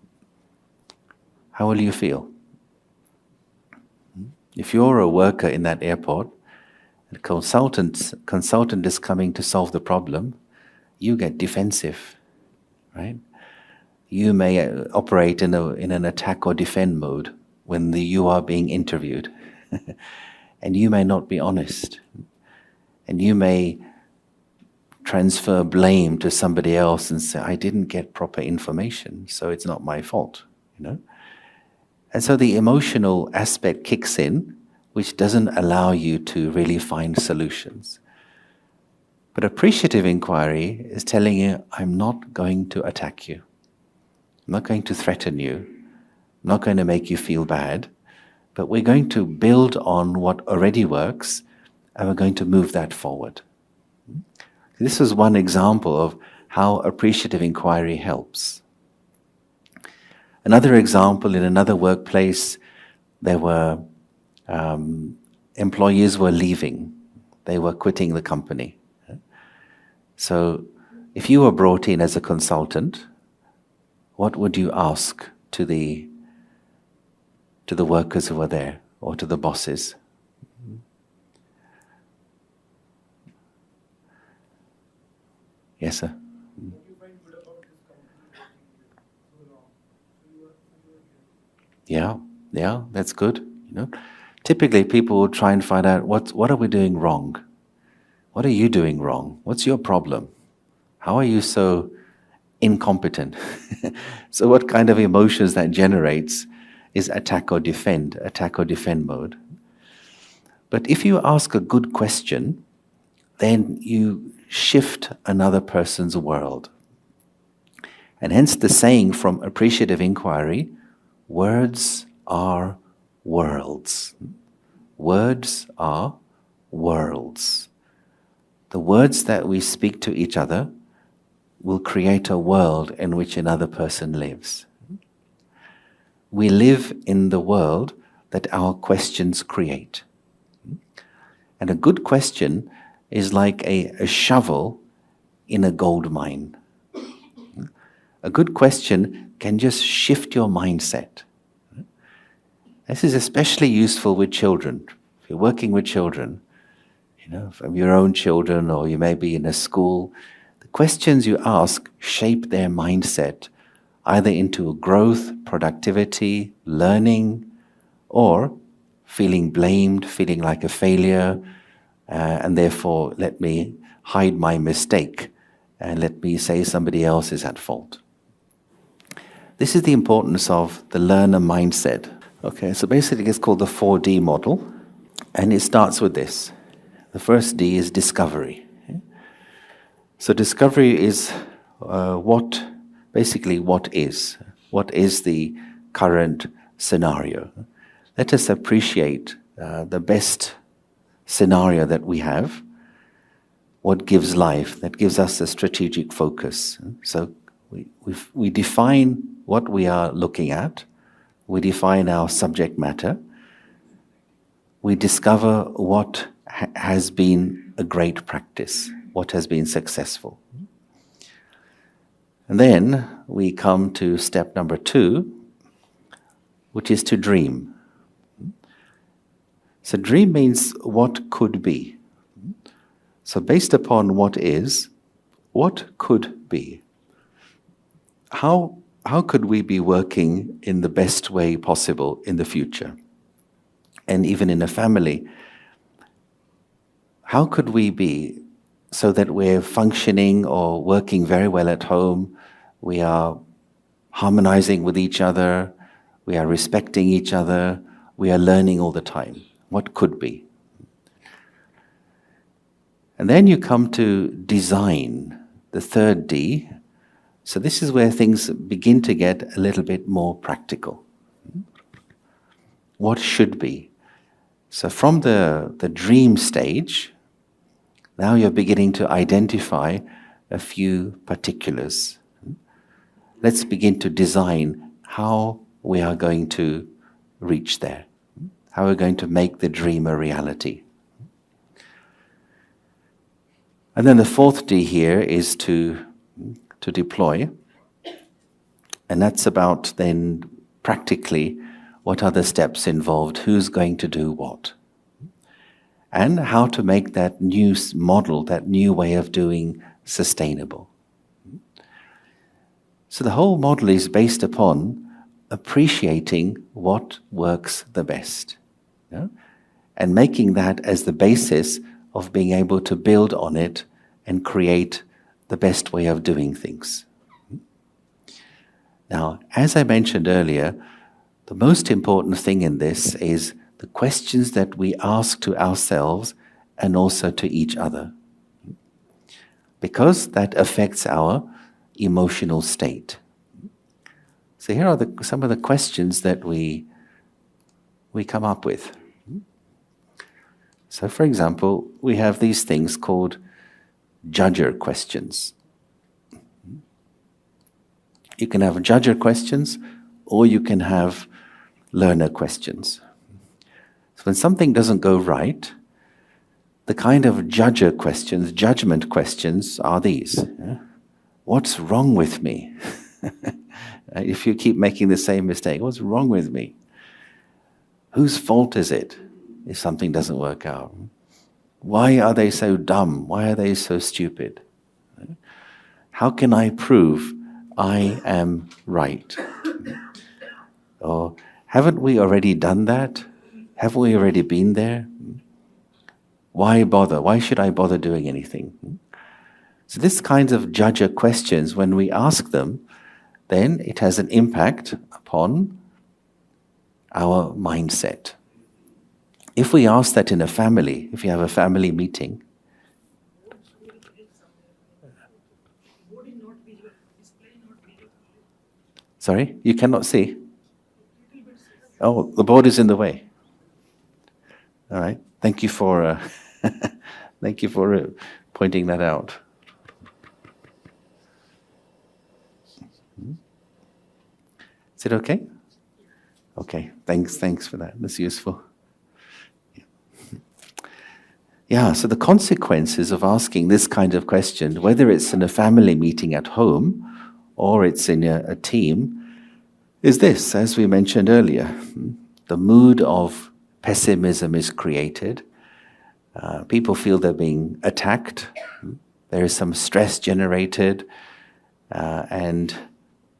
how will you feel? If you're a worker in that airport, and a consultant is coming to solve the problem, you get defensive, right? You may operate in an attack or defend mode when you are being interviewed. And you may not be honest. And you may transfer blame to somebody else and say, I didn't get proper information, so it's not my fault, And so the emotional aspect kicks in, which doesn't allow you to really find solutions. But appreciative inquiry is telling you, I'm not going to attack you. I'm not going to threaten you. I'm not going to make you feel bad. But we're going to build on what already works, and we're going to move that forward. This is one example of how appreciative inquiry helps. Another example, in another workplace, there were employees were leaving. They were quitting the company. So if you were brought in as a consultant, what would you ask to the workers who were there, or to the bosses? Yes, sir. What do you find good about this company working so long? Yeah, that's good. Typically people will try and find out what are we doing wrong? What are you doing wrong? What's your problem? How are you so incompetent? So what kind of emotions that generates is attack or defend mode. But if you ask a good question, then you shift another person's world. And hence the saying from Appreciative Inquiry, words are worlds. Words are worlds. The words that we speak to each other will create a world in which another person lives. We live in the world that our questions create. And a good question is like a shovel in a gold mine. A good question can just shift your mindset. This is especially useful with children. If you're working with children, from your own children, or you may be in a school, the questions you ask shape their mindset either into growth, productivity, learning, or feeling blamed, feeling like a failure, and therefore let me hide my mistake and let me say somebody else is at fault. This is the importance of the learner mindset. Okay, so basically it's called the 4D model, and it starts with this. The first D is discovery. So discovery is what is. What is the current scenario? Let us appreciate the best scenario that we have, what gives life, that gives us a strategic focus. So we define what we are looking at, we define our subject matter, we discover what has been a great practice, what has been successful. And then we come to step number 2, which is to dream. So dream means what could be. So based upon what is, what could be? How could we be working in the best way possible in the future? And even in a family, how could we be so that we're functioning or working very well at home, we are harmonizing with each other, we are respecting each other, we are learning all the time? What could be? And then you come to design, the third D. So this is where things begin to get a little bit more practical. What should be? So from the dream stage, now you're beginning to identify a few particulars. Let's begin to design how we are going to reach there, how we're going to make the dream a reality. And then the fourth D here is to deploy. And that's about then practically what are the steps involved, who's going to do what, and how to make that new model, that new way of doing sustainable. So the whole model is based upon appreciating what works the best, and making that as the basis of being able to build on it and create the best way of doing things. Now, as I mentioned earlier, the most important thing in this is the questions that we ask to ourselves and also to each other, because that affects our emotional state. So here are some of the questions that we come up with. So for example, we have these things called judger questions. You can have judger questions, or you can have learner questions. So when something doesn't go right, the kind of judger questions, judgment questions are these. What's wrong with me? If you keep making the same mistake, what's wrong with me? Whose fault is it if something doesn't work out? Why are they so dumb? Why are they so stupid? How can I prove I am right? Or haven't we already done that? Haven't we already been there? Why bother? Why should I bother doing anything? So this kinds of judger questions, when we ask them, then it has an impact upon our mindset. If we ask that in a family, if you have a family meeting, sorry, you cannot see? Oh, the board is in the way. All right. Thank you for thank you for pointing that out. Is it okay? Okay. Thanks for that. That's useful. Yeah, so the consequences of asking this kind of question, whether it's in a family meeting at home or it's in a team, is this, as we mentioned earlier. The mood of pessimism is created. People feel they're being attacked. There is some stress generated and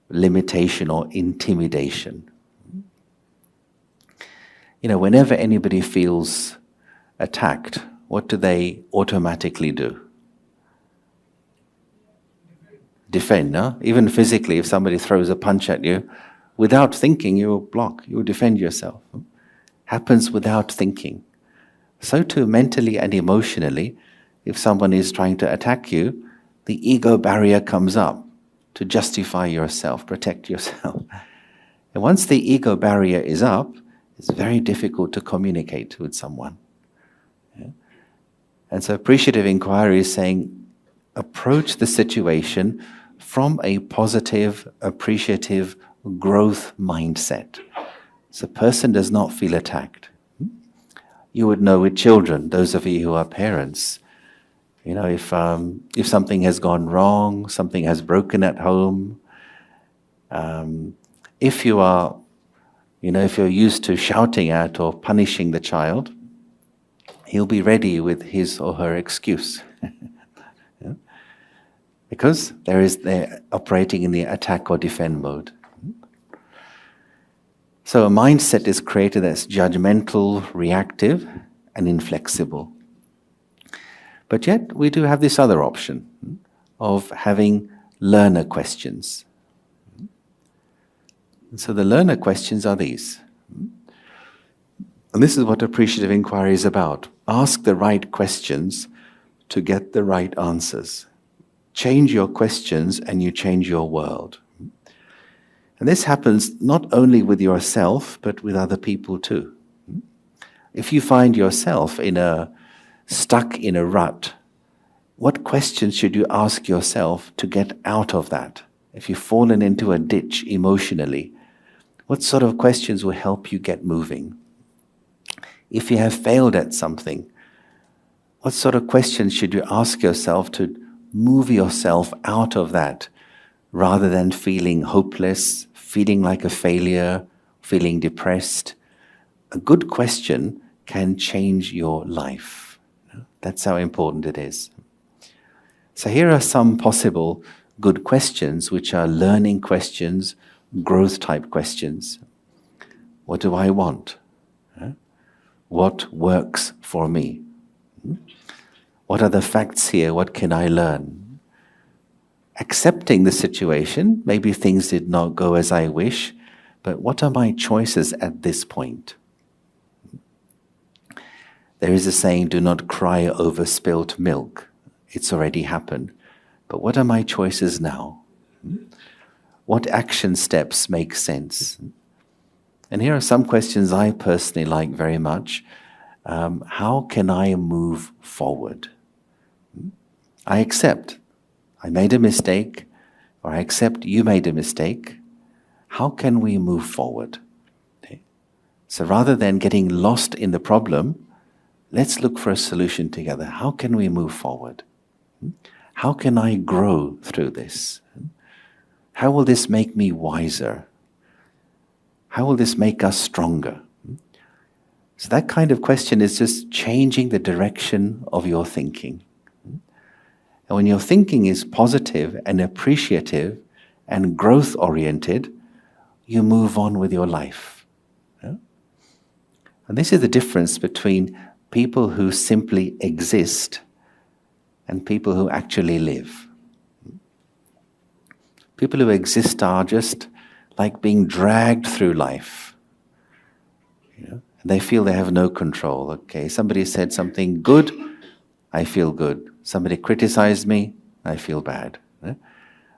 limitation or intimidation. Whenever anybody feels attacked, what do they automatically do? Defend, no? Even physically, if somebody throws a punch at you, without thinking, you will block, you will defend yourself. Happens without thinking. So too, mentally and emotionally, if someone is trying to attack you, the ego barrier comes up to justify yourself, protect yourself. And once the ego barrier is up, it's very difficult to communicate with someone. Yeah? And so appreciative inquiry is saying, approach the situation from a positive, appreciative growth mindset. So the person does not feel attacked. You would know with children, those of you who are parents, if something has gone wrong, something has broken at home, if you are, if you're used to shouting at or punishing the child, he'll be ready with his or her excuse. Yeah? Because they're operating in the attack or defend mode. So a mindset is created that's judgmental, reactive, and inflexible. But yet we do have this other option of having learner questions. And so the learner questions are these. And this is what appreciative inquiry is about. Ask the right questions to get the right answers. Change your questions and you change your world. And this happens not only with yourself, but with other people too. If you find yourself stuck in a rut, what questions should you ask yourself to get out of that? If you've fallen into a ditch emotionally, what sort of questions will help you get moving? If you have failed at something, what sort of questions should you ask yourself to move yourself out of that, rather than feeling hopeless, feeling like a failure, feeling depressed? A good question can change your life. That's how important it is. So here are some possible good questions, which are learning questions, growth type questions. What do I want? What works for me? What are the facts here? What can I learn? Accepting the situation, maybe things did not go as I wish, but what are my choices at this point? There is a saying, do not cry over spilt milk. It's already happened. But what are my choices now? What action steps make sense? And here are some questions I personally like very much. How can I move forward? I accept I made a mistake, or I accept you made a mistake. How can we move forward? Okay. So rather than getting lost in the problem, let's look for a solution together. How can we move forward? How can I grow through this? How will this make me wiser? How will this make us stronger? So that kind of question is just changing the direction of your thinking. And when your thinking is positive and appreciative and growth-oriented, you move on with your life. Yeah? And this is the difference between people who simply exist and people who actually live. People who exist are just like being dragged through life. You know? And they feel they have no control. Okay, somebody said something good, I feel good. Somebody criticized me, I feel bad.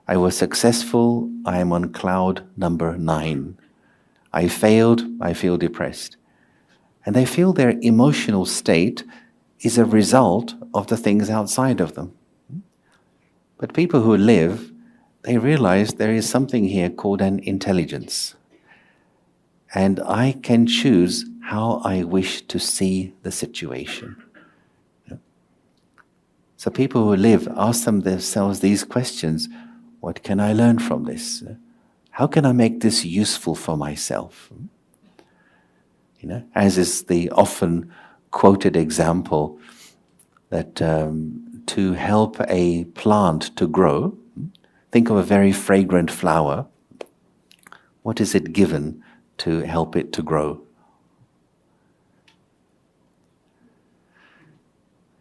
I was successful, I am on cloud number 9. I failed, I feel depressed. And they feel their emotional state is a result of the things outside of them. But people who live, they realize there is something here called an intelligence. And I can choose how I wish to see the situation. So people who live ask themselves these questions. What can I learn from this? How can I make this useful for myself? As is the often quoted example that to help a plant to grow, think of a very fragrant flower. What is it given to help it to grow?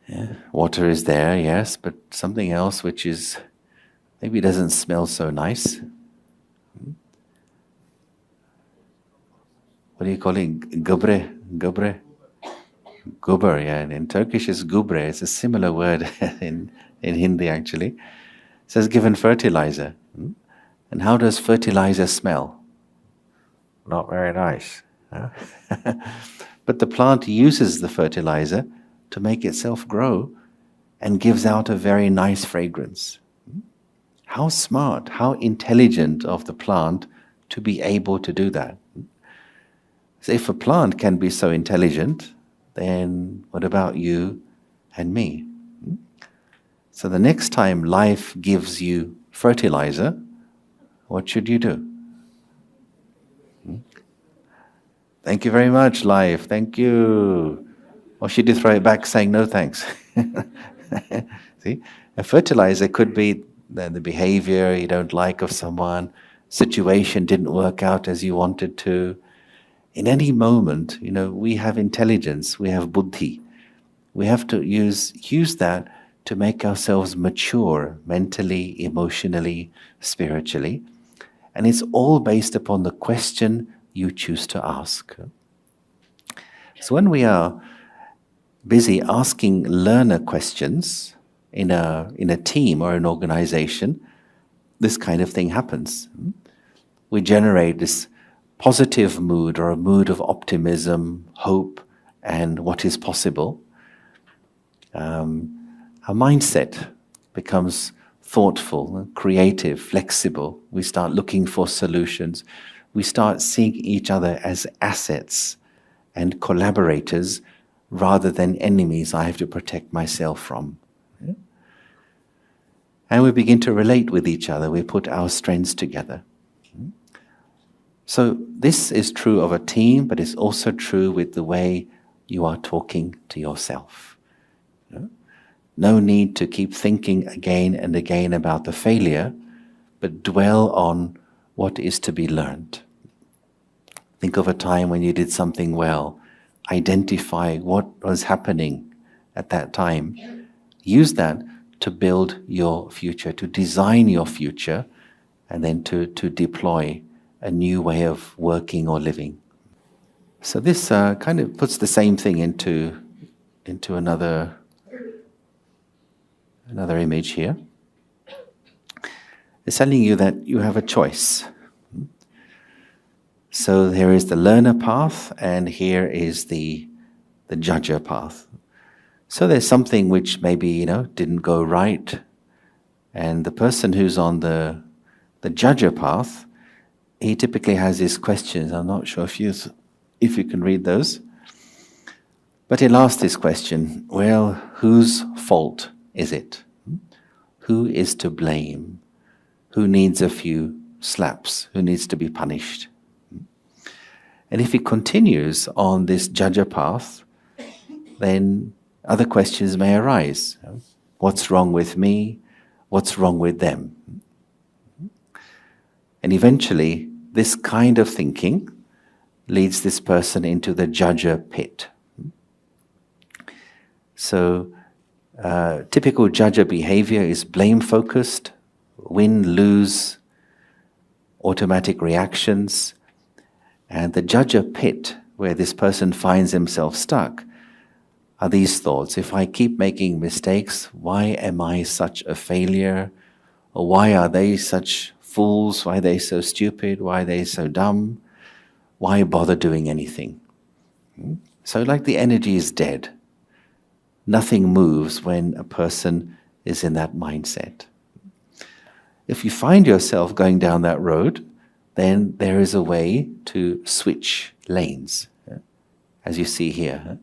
Yeah, water is there, yes, but something else which is maybe doesn't smell so nice. What do you call it? Gubre? Guber, yeah. And in Turkish it's gubre. It's a similar word in Hindi actually. It says given fertilizer. And how does fertilizer smell? Not very nice. But the plant uses the fertilizer to make itself grow and gives out a very nice fragrance. How smart, how intelligent of the plant to be able to do that. So if a plant can be so intelligent, then what about you and me? So the next time life gives you fertilizer, what should you do? Thank you very much, life. Thank you. Or should you throw it back saying no thanks? See, a fertilizer could be the behavior you don't like of someone, situation didn't work out as you wanted to. In any moment, we have intelligence, we have buddhi. We have to use that to make ourselves mature mentally, emotionally, spiritually. And it's all based upon the question you choose to ask. So when we are busy asking learner questions in a team or an organization, this kind of thing happens. We generate this positive mood or a mood of optimism, hope, and what is possible. Our mindset becomes thoughtful, creative, flexible. We start looking for solutions. We start seeing each other as assets and collaborators rather than enemies I have to protect myself from. And we begin to relate with each other. We put our strengths together. So this is true of a team, but it's also true with the way you are talking to yourself. No need to keep thinking again and again about the failure, but dwell on what is to be learned. Think of a time when you did something well. Identify what was happening at that time. Use that to build your future, to design your future, and then to deploy a new way of working or living. So this kind of puts the same thing into another image here. It's telling you that you have a choice. So here is the learner path, and here is the judger path. So there's something which maybe didn't go right, and the person who's on the judger path, he typically has these questions. I'm not sure if you can read those, but he'll ask this question: well, whose fault is it? Who is to blame? Who needs a few slaps? Who needs to be punished? And if he continues on this judger path, then other questions may arise. What's wrong with me? What's wrong with them? And eventually, this kind of thinking leads this person into the judger pit. So, typical judger behavior is blame-focused, win-lose, automatic reactions. And the judger pit where this person finds himself stuck are these thoughts. If I keep making mistakes, why am I such a failure? Or why are they such fools? Why are they so stupid? Why are they so dumb? Why bother doing anything? So like the energy is dead. Nothing moves when a person is in that mindset. If you find yourself going down that road, then there is a way to switch lanes, as you see here.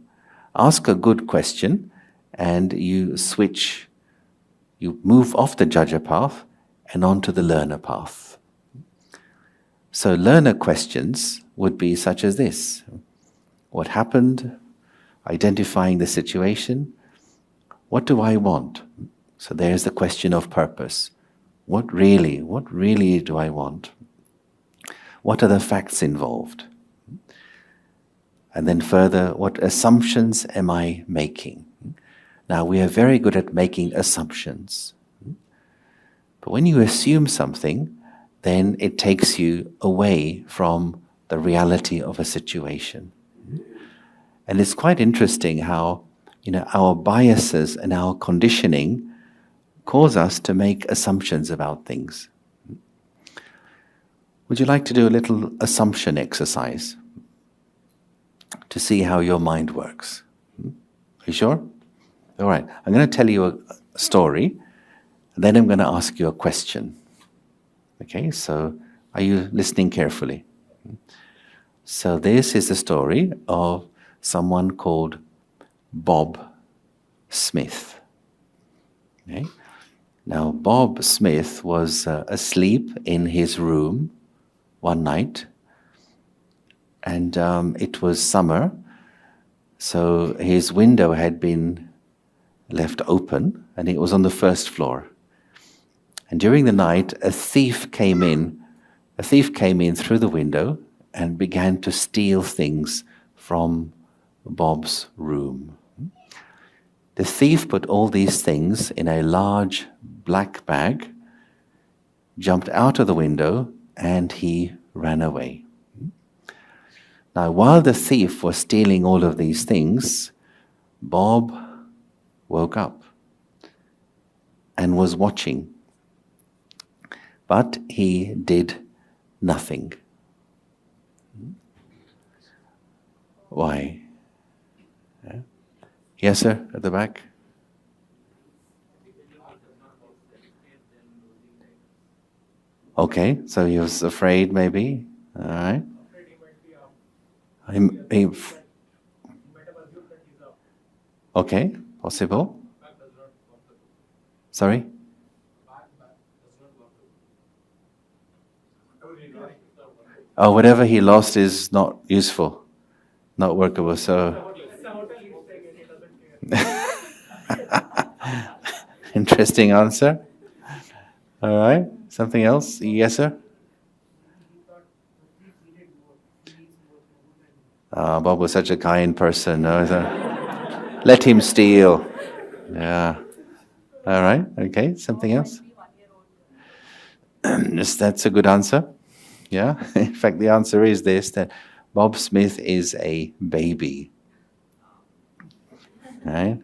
Ask a good question and you switch, you move off the judger path and onto the learner path. So learner questions would be such as this. What happened? Identifying the situation. What do I want? So there's the question of purpose. What really do I want? What are the facts involved? And then further, what assumptions am I making? Now, we are very good at making assumptions. But when you assume something, then it takes you away from the reality of a situation. And it's quite interesting how, our biases and our conditioning cause us to make assumptions about things. Would you like to do a little assumption exercise to see how your mind works? Are you sure? All right. I'm going to tell you a story, and then I'm going to ask you a question. Okay, so are you listening carefully? So this is the story of someone called Bob Smith. Okay? Now, Bob Smith was asleep in his room one night, and it was summer, so his window had been left open, and it was on the first floor. And during the night, a thief came in through the window and began to steal things from Bob's room. The thief put all these things in a large black bag, jumped out of the window, and he ran away. Now, while the thief was stealing all of these things, Bob woke up and was watching. But he did nothing. Why? Yeah. Yes, sir, at the back. Okay, so he was afraid maybe. All right. Okay, possible. Sorry? Oh, whatever he lost is not useful, not workable, so... Interesting answer. All right, something else? Yes, sir? Bob was such a kind person. No? Let him steal. Yeah. All right, okay, something else? Yes, that's a good answer. Yeah, in fact, the answer is this, that Bob Smith is a baby. Right?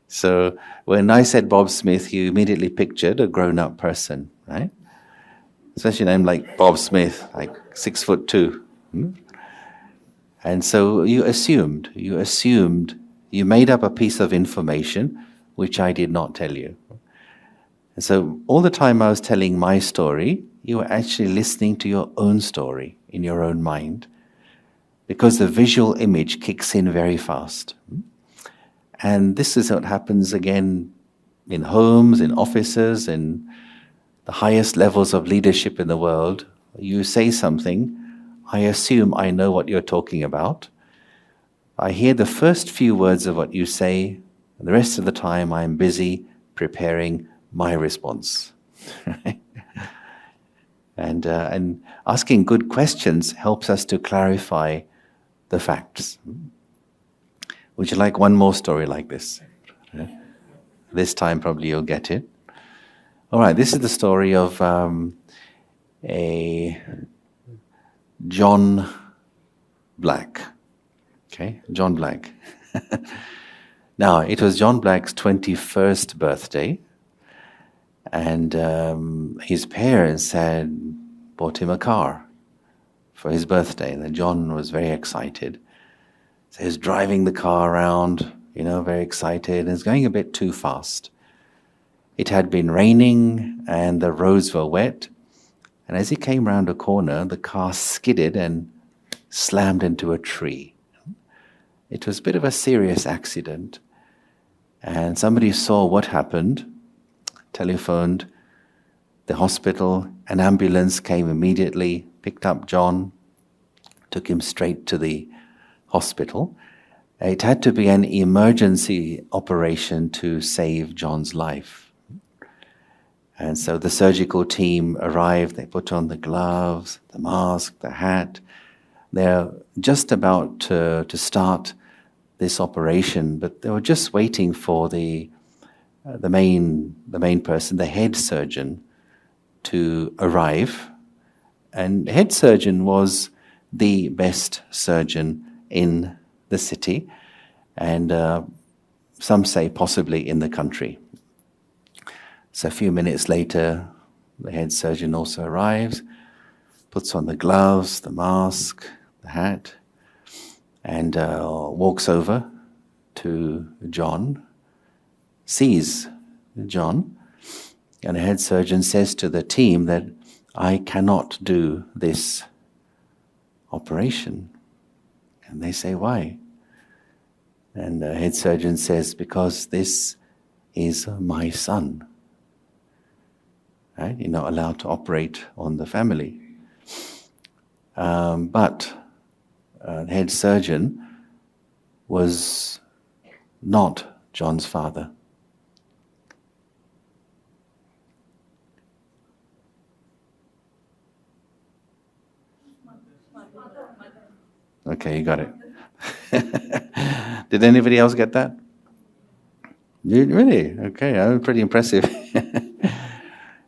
So when I said Bob Smith, you immediately pictured a grown-up person, right? Especially a name like Bob Smith, like 6'2". And so you made up a piece of information which I did not tell you. And so all the time I was telling my story, you were actually listening to your own story in your own mind, because the visual image kicks in very fast. And this is what happens again in homes, in offices, in the highest levels of leadership in the world. You say something, I assume I know what you're talking about. I hear the first few words of what you say, and the rest of the time I'm busy preparing my response. And asking good questions helps us to clarify the facts. Would you like one more story like this? This time probably you'll get it. All right, this is the story of a John Black. Okay, John Black. Now, it was John Black's 21st birthday, and his parents had bought him a car for his birthday. And John was very excited. So he was driving the car around, very excited, and it's going a bit too fast. It had been raining and the roads were wet, and as he came round a corner, the car skidded and slammed into a tree. It was a bit of a serious accident, and somebody saw what happened, telephoned the hospital. An ambulance came immediately, picked up John, took him straight to the hospital. It had to be an emergency operation to save John's life. And so the surgical team arrived, they put on the gloves, the mask, the hat. They're just about to start this operation, but they were just waiting for the main person, the head surgeon, to arrive. And the head surgeon was the best surgeon in the city, and some say possibly in the country. So a few minutes later, the head surgeon also arrives, puts on the gloves, the mask, the hat, and walks over to John, sees John, and the head surgeon says to the team that, "I cannot do this operation." And they say, "Why?" And the head surgeon says, "Because this is my son." Right? You're not allowed to operate on the family. But the head surgeon was not John's father. Okay, you got it. Did anybody else get that? Really? Okay, that was pretty impressive.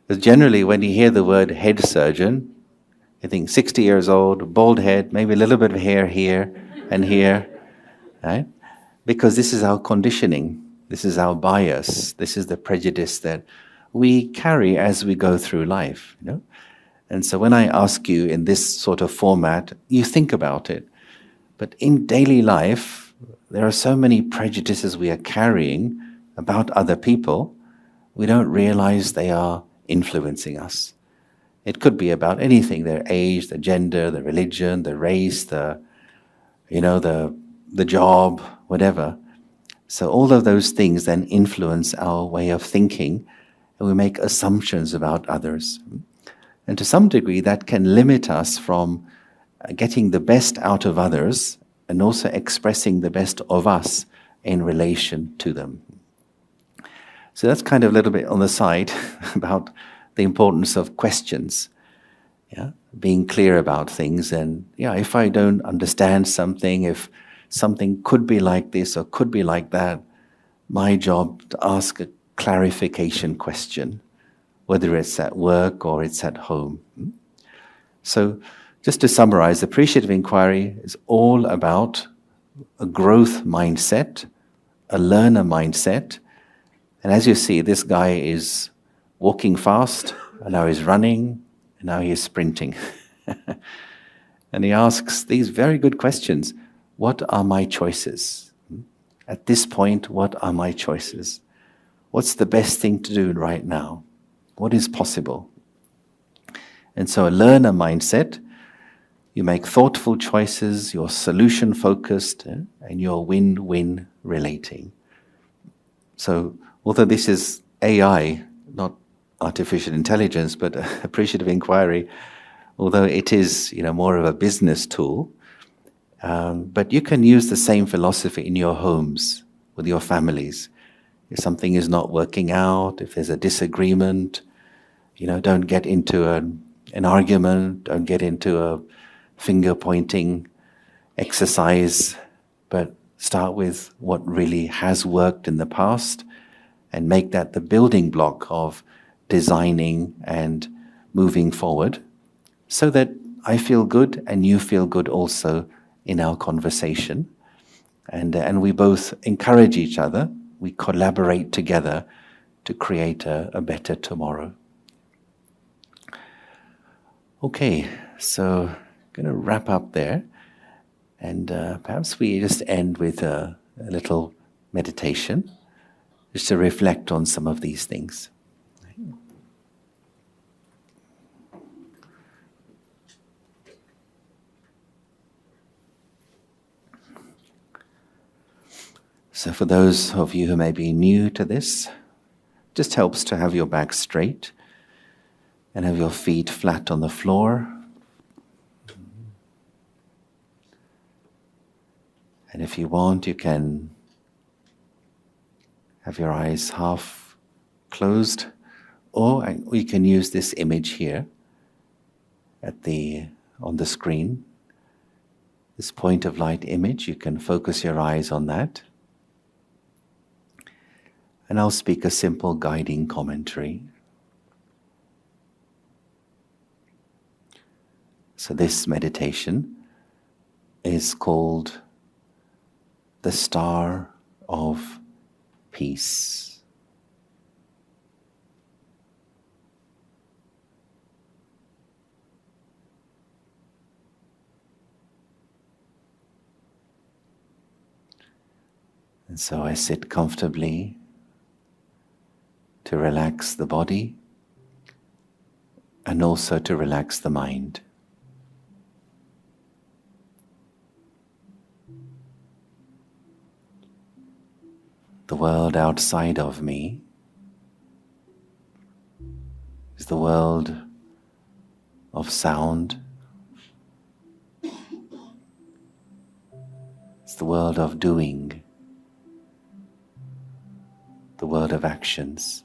Because generally when you hear the word head surgeon, you think 60 years old, bald head, maybe a little bit of hair here and here, right? Because this is our conditioning, this is our bias, this is the prejudice that we carry as we go through life, And so when I ask you in this sort of format, you think about it. But in daily life, there are so many prejudices we are carrying about other people, we don't realize they are influencing us. It could be about anything, their age, the gender, the religion, the race, the job, whatever. So all of those things then influence our way of thinking, and we make assumptions about others. And to some degree, that can limit us from getting the best out of others and also expressing the best of us in relation to them. So that's kind of a little bit on the side about the importance of questions, being clear about things. And if I don't understand something, if something could be like this or could be like that, my job to ask a clarification question, whether it's at work or it's at home. So just to summarize, appreciative inquiry is all about a growth mindset, a learner mindset. And as you see, this guy is walking fast, and now he's running, and now he is sprinting. And he asks these very good questions. What are my choices? At this point, what are my choices? What's the best thing to do right now? What is possible? And so a learner mindset, you make thoughtful choices, you're solution-focused, and you're win-win relating. So although this is AI, not artificial intelligence, but appreciative inquiry, although it is more of a business tool, but you can use the same philosophy in your homes, with your families. If something is not working out, if there's a disagreement, don't get into an argument, don't get into a finger-pointing exercise, but start with what really has worked in the past and make that the building block of designing and moving forward, so that I feel good and you feel good also in our conversation. And we both encourage each other. We collaborate together to create a better tomorrow. Okay, so I'm going to wrap up there. And perhaps we just end with a little meditation, just to reflect on some of these things. So for those of you who may be new to this, just helps to have your back straight and have your feet flat on the floor. And if you want, you can have your eyes half closed, or you can use this image here on the screen. This point of light image, you can focus your eyes on that. And I'll speak a simple guiding commentary. So this meditation is called the Star of Peace. And so I sit comfortably to relax the body and also to relax the mind. The world outside of me is the world of sound. It's the world of doing, the world of actions.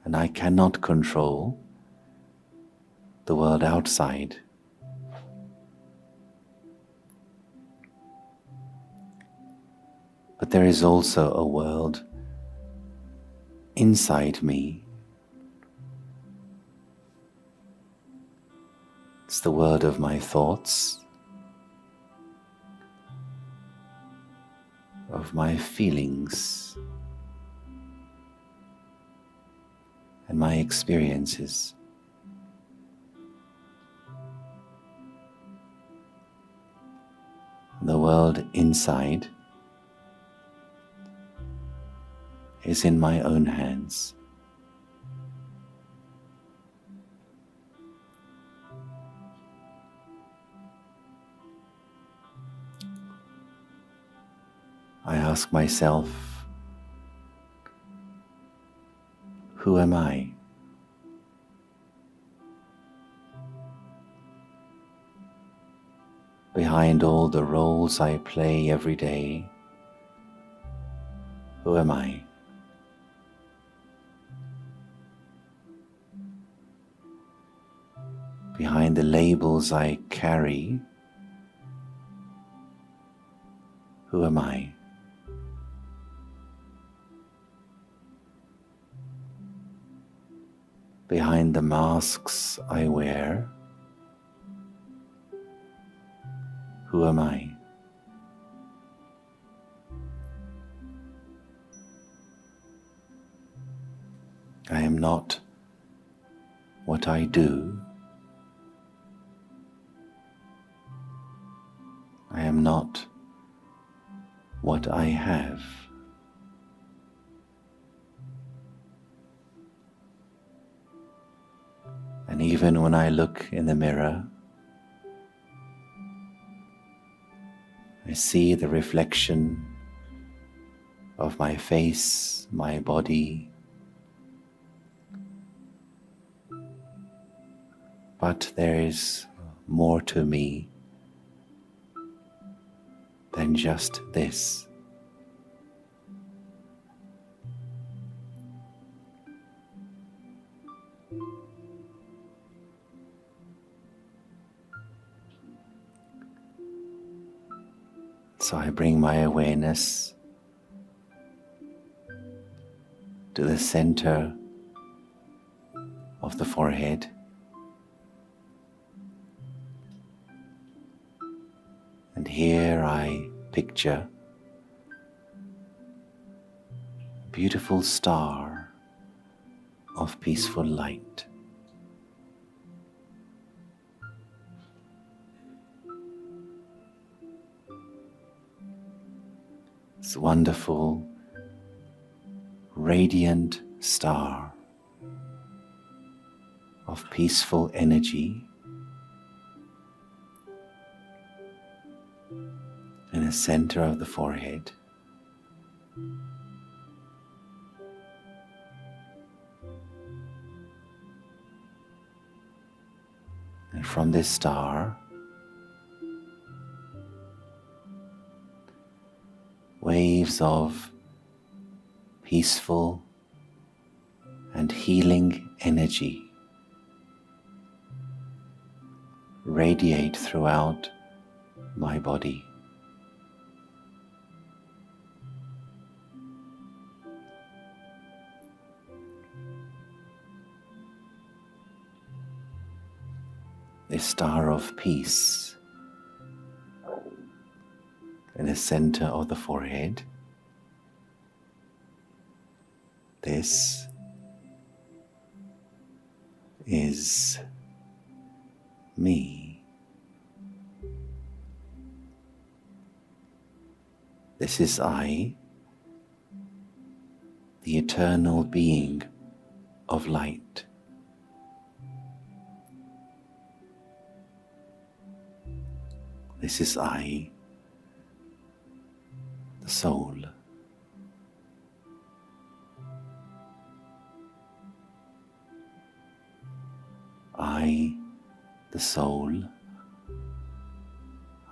And I cannot control the world outside. But there is also a world inside me. It's the world of my thoughts, of my feelings, and my experiences. The world inside is in my own hands. I ask myself, who am I? Behind all the roles I play every day, who am I? Behind the labels I carry, who am I? Behind the masks I wear, who am I? I am not what I do. I am not what I have. And even when I look in the mirror, I see the reflection of my face, my body, but there is more to me than just this. So I bring my awareness to the center of the forehead, And here I picture a beautiful star of peaceful light. This wonderful, radiant star of peaceful energy in the center of the forehead. And from this star, waves of peaceful and healing energy radiate throughout my body. This star of peace in the center of the forehead. This is me. This is I, the eternal being of light. This is I, the soul. I, the soul,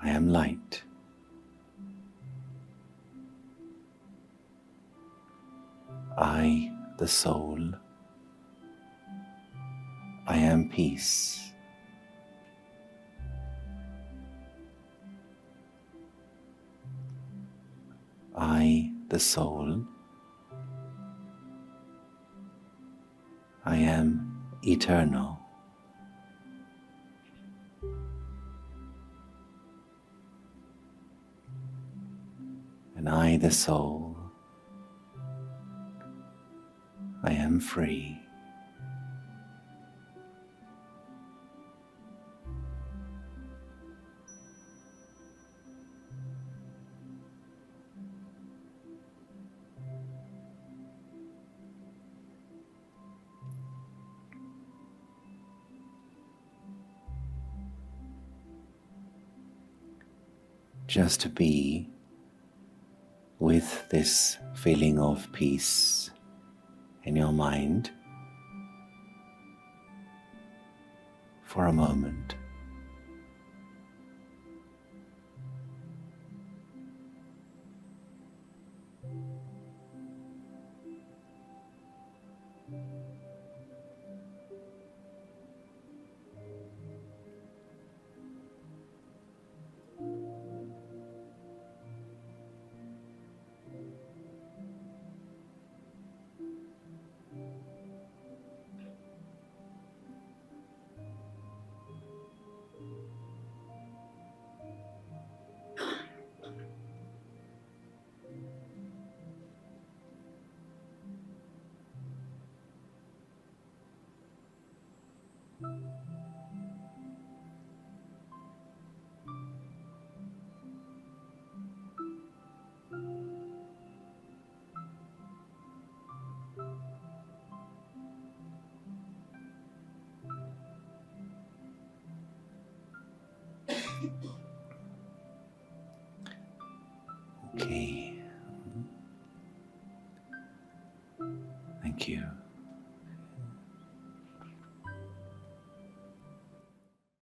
I am light. I, the soul, I am peace. I, the soul, I am eternal. And I, the soul, I am free. Just to be with this feeling of peace in your mind for a moment. Okay. Thank you.